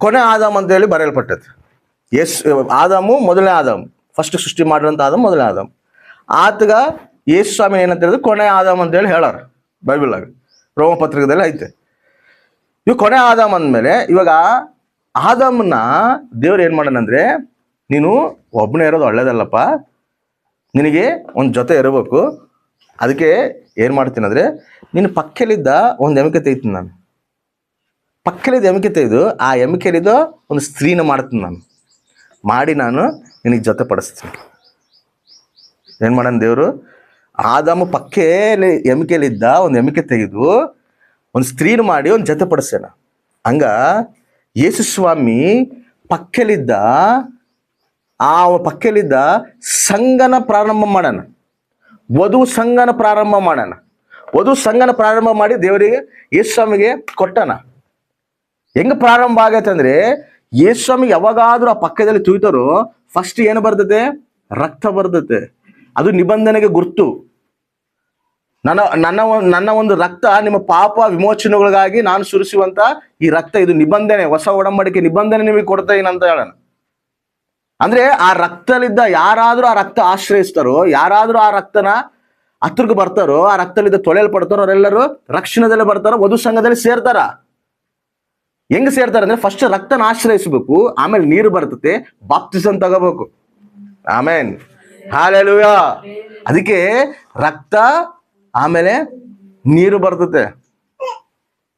[SPEAKER 1] ಕೊನೆ ಆದಾಮ್ ಅಂತ ಹೇಳಿ ಬರೆಯಲ್ಪಟ್ಟೈತೆ. ಆದಾಮು ಮೊದಲನೇ ಆದಾಮ್, ಫಸ್ಟ್ ಸೃಷ್ಟಿ ಮಾಡಿರೋಂಥ ಆದಾಮ್ ಮೊದಲನೇ ಆದಾಮ್. ಆತಗ ಯೇಸು ಸ್ವಾಮಿ ಏನಂತ ಹೇಳಿದ್ರೆ ಕೊನೆ ಆದಾಮ್ ಅಂತ ಹೇಳಿ ಹೇಳಾರ ಬೈಬಲ್ನಾಗ, ರೋಮ ಪತ್ರಿಕದಲ್ಲಿ ಐತೆ. ಇವ್ ಕೊನೆ ಆದಾಮ್ ಅಂದಮೇಲೆ ಇವಾಗ ಆದಾಮನ್ನ ದೇವ್ರು ಏನ್ ಮಾಡನಂದ್ರೆ, ನೀನು ಒಬ್ಬನೇ ಇರೋದು ಒಳ್ಳೇದಲ್ಲಪ್ಪ, ನಿನಗೆ ಒಂದು ಜೊತೆ ಇರಬೇಕು. ಅದಕ್ಕೆ ಏನ್ ಮಾಡ್ತೀನಿ ಅಂದ್ರೆ ನಿನ್ನ ಪಕ್ಕಲಿದ್ದ ಒಂದು ಎಮಿಕೆ ತೆಗಿತೀನಿ ನಾನು. ಪಕ್ಕಲಿದ್ದ ಎಮಿಕೆ ತೆಗೆದು ಆ ಎಮಿಕೆಲಿದ್ದ ಒಂದು ಸ್ತ್ರೀನ ಮಾಡ್ತೀನಿ ನಾನು, ಮಾಡಿ ನಾನು ನಿನಗೆ ಜೊತೆ ಪಡಿಸ್ತೀನಿ. ಏನ್ ಮಾಡನ್ ದೇವರು, ಆದಾಮ ಪಕ್ಕೇಲಿ ಎಮಿಕೆಲಿದ್ದ ಒಂದು ಎಮಿಕೆ ತೆಗೆದು ಒಂದು ಸ್ತ್ರೀನ ಮಾಡಿ ಒಂದು ಜೊತೆ ಪಡಿಸ್ಯಾನ. ಹಂಗ ಯೇಸು ಸ್ವಾಮಿ ಪಕ್ಕಲಿದ್ದ ಆ ಪಕ್ಕಲಿದ್ದ ಸಂಘನ ಪ್ರಾರಂಭ ಮಾಡೋಣ, ವಧು ಸಂಘನ ಪ್ರಾರಂಭ ಮಾಡೋಣ. ವಧು ಸಂಘನ ಪ್ರಾರಂಭ ಮಾಡಿ ದೇವರಿಗೆ ಯೇಸು ಸ್ವಾಮಿಗೆ ಕೊಟ್ಟನ. ಹೆಂಗ ಪ್ರಾರಂಭ ಆಗೈತೆ ಅಂದ್ರೆ, ಯೇಸು ಸ್ವಾಮಿಗೆ ಯಾವಾಗಾದ್ರೂ ಆ ಪಕ್ಕದಲ್ಲಿ ತುಯ್ತಾರೋ ಫಸ್ಟ್ ಏನು ಬರ್ತದೆ, ರಕ್ತ ಬರ್ತದೆ. ಅದು ನಿಬಂಧನೆಗೆ ಗುರ್ತು. ನನ್ನ ಒಂದು ರಕ್ತ ನಿಮ್ಮ ಪಾಪ ವಿಮೋಚನೆಗಳಿಗಾಗಿ ನಾನು ಸುರಿಸುವಂತ ಈ ರಕ್ತ, ಇದು ನಿಬಂಧನೆ, ಹೊಸ ಒಡಂಬಡಿಕೆ ನಿಬಂಧನೆ ನಿಮಗೆ ಕೊಡ್ತಾ ಏನಂತ ಹೇಳೋಣ. ಅಂದ್ರೆ ಆ ರಕ್ತಲಿದ್ದ ಯಾರಾದ್ರೂ ಆ ರಕ್ತ ಆಶ್ರಯಿಸ್ತಾರೋ, ಯಾರಾದ್ರೂ ಆ ರಕ್ತನ ಹತ್ರಕ್ಕೆ ಬರ್ತಾರೋ, ಆ ರಕ್ತಲಿದ್ದ ತೊಳೆಯಲ್ಪಡ್ತಾರೋ ಅವರೆಲ್ಲರೂ ರಕ್ಷಣೆದಲ್ಲಿ ಬರ್ತಾರೋ, ವಧು ಸಂಘದಲ್ಲಿ ಸೇರ್ತಾರ. ಹೆಂಗ್ ಸೇರ್ತಾರೆ ಅಂದ್ರೆ ಫಸ್ಟ್ ರಕ್ತನ ಆಶ್ರಯಿಸ್ಬೇಕು, ಆಮೇಲೆ ನೀರು ಬರ್ತತೆ, ಬಾಪ್ತಿಸಮ್ ತಗೋಬೇಕು. ಆಮೇನ್, ಹಲ್ಲೆಲೂಯಾ. ಅದಕ್ಕೆ ರಕ್ತ ಆಮೇಲೆ ನೀರು ಬರ್ತತೆ.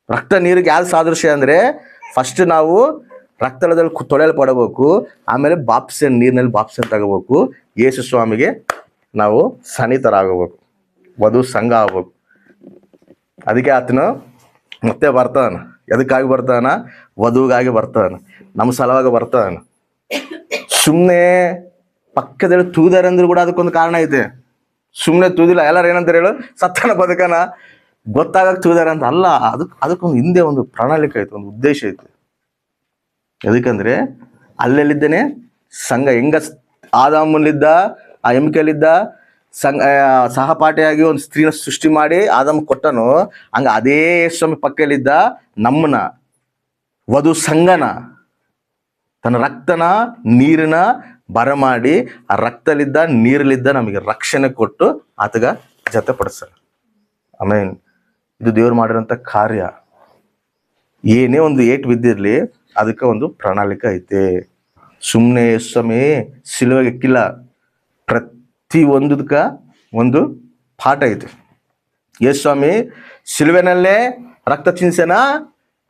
[SPEAKER 1] ರಕ್ತ ನೀರಿಗೆ ಯಾವ್ದು ಸಾದೃಶ್ಯ ಅಂದ್ರೆ ಫಸ್ಟ್ ನಾವು ರಕ್ತದಲ್ಲಿ ತೊಳೆಯಲ್ಪಡಬೇಕು. ಆಮೇಲೆ ಬಾಪ್ಸನ್, ನೀರಿನಲ್ಲಿ ಬಾಪ್ಸನ್ ತಗೋಬೇಕು. ಯೇಸು ಸ್ವಾಮಿಗೆ ನಾವು ಸನ್ನಿಹಿತರಾಗಬೇಕು, ವಧು ಸಂಘ ಆಗ್ಬೇಕು. ಅದಕ್ಕೆ ಆತನು ಮತ್ತೆ ಬರ್ತಾನ. ಎದಕ್ಕಾಗಿ ಬರ್ತಾನ? ವಧುಗಾಗಿ ಬರ್ತಾನ, ನಮ್ಮ ಸಲುವಾಗಿ ಬರ್ತಾನ. ಸುಮ್ಮನೆ ಪಕ್ಕದಲ್ಲಿ ತೂದಾರೆ ಅಂದ್ರೂ ಕೂಡ ಅದಕ್ಕೊಂದು ಕಾರಣ ಐತೆ. ಸುಮ್ಮನೆ ತೂದಿಲ್ಲ. ಎಲ್ಲರೂ ಏನಂತಾರೆ ಹೇಳು? ಸತ್ತನ ಬದುಕನ ಗೊತ್ತಾಗಕ್ಕೆ ತೂದಾರೆ ಅಂತ ಅಲ್ಲ. ಅದಕ್ಕೊಂದು ಹಿಂದೆ ಒಂದು ಪ್ರಣಾಳಿಕೆ ಐತೆ, ಒಂದು ಉದ್ದೇಶ ಐತೆ. ಎದಕ್ಕಂದ್ರೆ ಅಲ್ಲೆಲ್ಲಿದ್ದೇನೆ ಸಂಘ. ಹೆಂಗ ಆದಾಮಲ್ಲಿದ್ದ, ಆ ಎಮ್ಕೆಯಲ್ಲಿದ್ದ ಸಹಪಾಠಿಯಾಗಿ ಒಂದು ಸ್ತ್ರೀನ ಸೃಷ್ಟಿ ಮಾಡಿ ಆದಾಮ ಕೊಟ್ಟನು, ಹಂಗ ಅದೇ ಸ್ವಾಮಿ ಪಕ್ಕದಲ್ಲಿದ್ದ ನಮ್ಮನ ವಧು ಸಂಘನ ತನ್ನ ರಕ್ತನ ನೀರಿನ ಬರಮಾಡಿ ಆ ರಕ್ತಲಿದ್ದ ನೀರಲ್ಲಿದ್ದ ನಮಗೆ ರಕ್ಷಣೆ ಕೊಟ್ಟು ಆತಗ ಜೊತೆಪಡಿಸ್ತಾನೆ. ಆಮೇಲೆ ಇದು ದೇವ್ರು ಮಾಡಿರೋಂಥ ಕಾರ್ಯ. ಏನೇ ಒಂದು ಏಟು ಬಿದ್ದಿರಲಿ ಅದಕ್ಕೆ ಒಂದು ಪ್ರಣಾಳಿಕೆ ಐತೆ. ಸುಮ್ಮನೆ ಸ್ವಾಮಿ ಸಿಲುವೆಗೆ ಎಕ್ಕಿಲ್ಲ. ಪ್ರತಿ ಒಂದಕ್ಕ ಒಂದು ಪಾಠ ಐತೆ. ಯೇಸು ಸ್ವಾಮಿ ಸಿಲುವೆನಲ್ಲೇ ರಕ್ತ ಚಿಂದಿಸೇನ,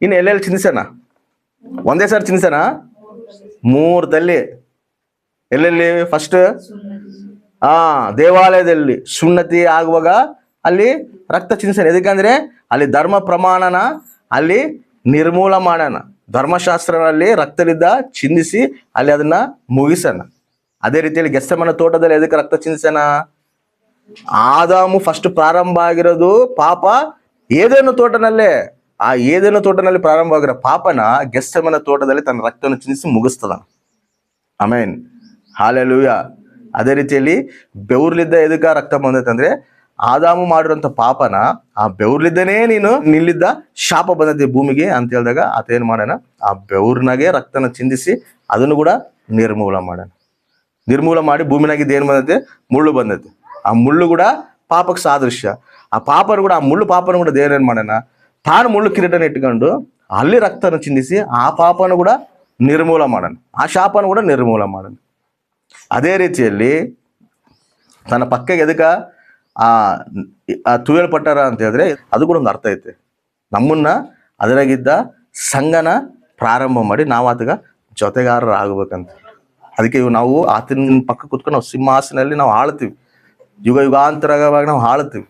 [SPEAKER 1] ಇನ್ನು ಎಲ್ಲೆಲ್ಲಿ ಚಿಂದಿಸೇನ? ಒಂದೇ ಸಾರಿ ಚಿಂದಿಸೇನ? 3 ತಲ್ಲಿ. ಎಲ್ಲೆಲ್ಲಿ? ಫಸ್ಟ್ ದೇವಾಲಯದಲ್ಲಿ ಸುನ್ನತಿ ಆಗುವಾಗ ಅಲ್ಲಿ ರಕ್ತ ಚಿಂದಿಸೇನ. ಎದಕ್ಕಂದ್ರೆ ಅಲ್ಲಿ ಧರ್ಮ ಪ್ರಮಾಣನ ಅಲ್ಲಿ ನಿರ್ಮೂಲ ಮಾಡೋಣ. ಧರ್ಮಶಾಸ್ತ್ರದಲ್ಲಿ ರಕ್ತಲಿದ್ದ ಚಿಂದಿಸಿ ಅಲ್ಲಿ ಅದನ್ನ ಮುಗಿಸೋಣ. ಅದೇ ರೀತಿಯಲ್ಲಿ ಗೆತ್ಸೆಮನೆ ತೋಟದಲ್ಲಿ ಎದಕ್ಕೆ ರಕ್ತ ಚಿಂದಿಸೋಣ? ಆದಾಮು ಫಸ್ಟ್ ಪ್ರಾರಂಭ ಆಗಿರೋದು ಪಾಪ ಏದೇನು ತೋಟನಲ್ಲೇ. ಆ ಏದೇನು ತೋಟನಲ್ಲಿ ಪ್ರಾರಂಭ ಆಗಿರೋ ಪಾಪನ ಗೆತ್ಸೆಮನೆ ತೋಟದಲ್ಲಿ ತನ್ನ ರಕ್ತವನ್ನು ಚಿಂದಿಸಿ ಮುಗಿಸ್ತದ. ಆಮೇನ್, ಹಾಲೆಲೂಯ. ಅದೇ ರೀತಿಯಲ್ಲಿ ಬೆವ್ರಲಿದ್ದ ಎದಕ್ಕ ರಕ್ತ ಬಂದೈತಂದ್ರೆ ಆದಾಮು ಮಾಡಿರೋಂಥ ಪಾಪನ ಆ ಬೆವ್ರಲಿದ್ದನೇ ನಿಲ್ಲಿದ್ದ ಶಾಪ ಬಂದೈತಿ ಭೂಮಿಗೆ ಅಂತ ಹೇಳಿದಾಗ ಆತ ಏನ್ ಮಾಡೋಣ? ಆ ಬೆವ್ರನಾಗೆ ರಕ್ತನ ಚಿಂದಿಸಿ ಅದನ್ನು ಕೂಡ ನಿರ್ಮೂಲ ಮಾಡೋಣ. ನಿರ್ಮೂಲ ಮಾಡಿ ಭೂಮಿನಾಗಿದ್ದು ಏನ್ ಬಂದೈತೆ? ಮುಳ್ಳು ಬಂದೈತೆ. ಆ ಮುಳ್ಳು ಕೂಡ ಪಾಪಕ್ಕೆ ಸಾದೃಶ್ಯ. ಆ ಪಾಪನು ಕೂಡ, ಆ ಮುಳ್ಳು ಪಾಪನು ಕೂಡ ದೇವ್ರ ಏನ್ ಮಾಡೋಣ? ತಾನು ಮುಳ್ಳು ಕಿರೀಟನ ಇಟ್ಕೊಂಡು ಅಲ್ಲಿ ರಕ್ತನ ಚಿಂದಿಸಿ ಆ ಪಾಪನು ಕೂಡ ನಿರ್ಮೂಲ ಮಾಡೋಣ, ಆ ಶಾಪನು ಕೂಡ ನಿರ್ಮೂಲ ಮಾಡೋಣ. ಅದೇ ರೀತಿಯಲ್ಲಿ ತನ್ನ ಪಕ್ಕಗೆ ಎದಕ್ಕ ತುಳಿಯಲ್ಪಟ್ಟಾರ ಅಂತ ಹೇಳಿದ್ರೆ ಅದು ಕೂಡ ಒಂದು ಅರ್ಥ ಐತೆ. ನಮ್ಮನ್ನ ಅದರಾಗಿದ್ದ ಸಂಘನ ಪ್ರಾರಂಭ ಮಾಡಿ ನಾವು ಆತಗ ಜೊತೆಗಾರರಾಗಬೇಕಂತ. ಅದಕ್ಕೆ ನಾವು ಆತನ ಪಕ್ಕ ಕುತ್ಕೊಂಡು ನಾವು ಸಿಂಹಾಸನಲ್ಲಿ ನಾವು ಆಳ್ತೀವಿ. ಯುಗ ಯುಗಾಂತರವಾಗಿ ನಾವು ಆಳ್ತೀವಿ.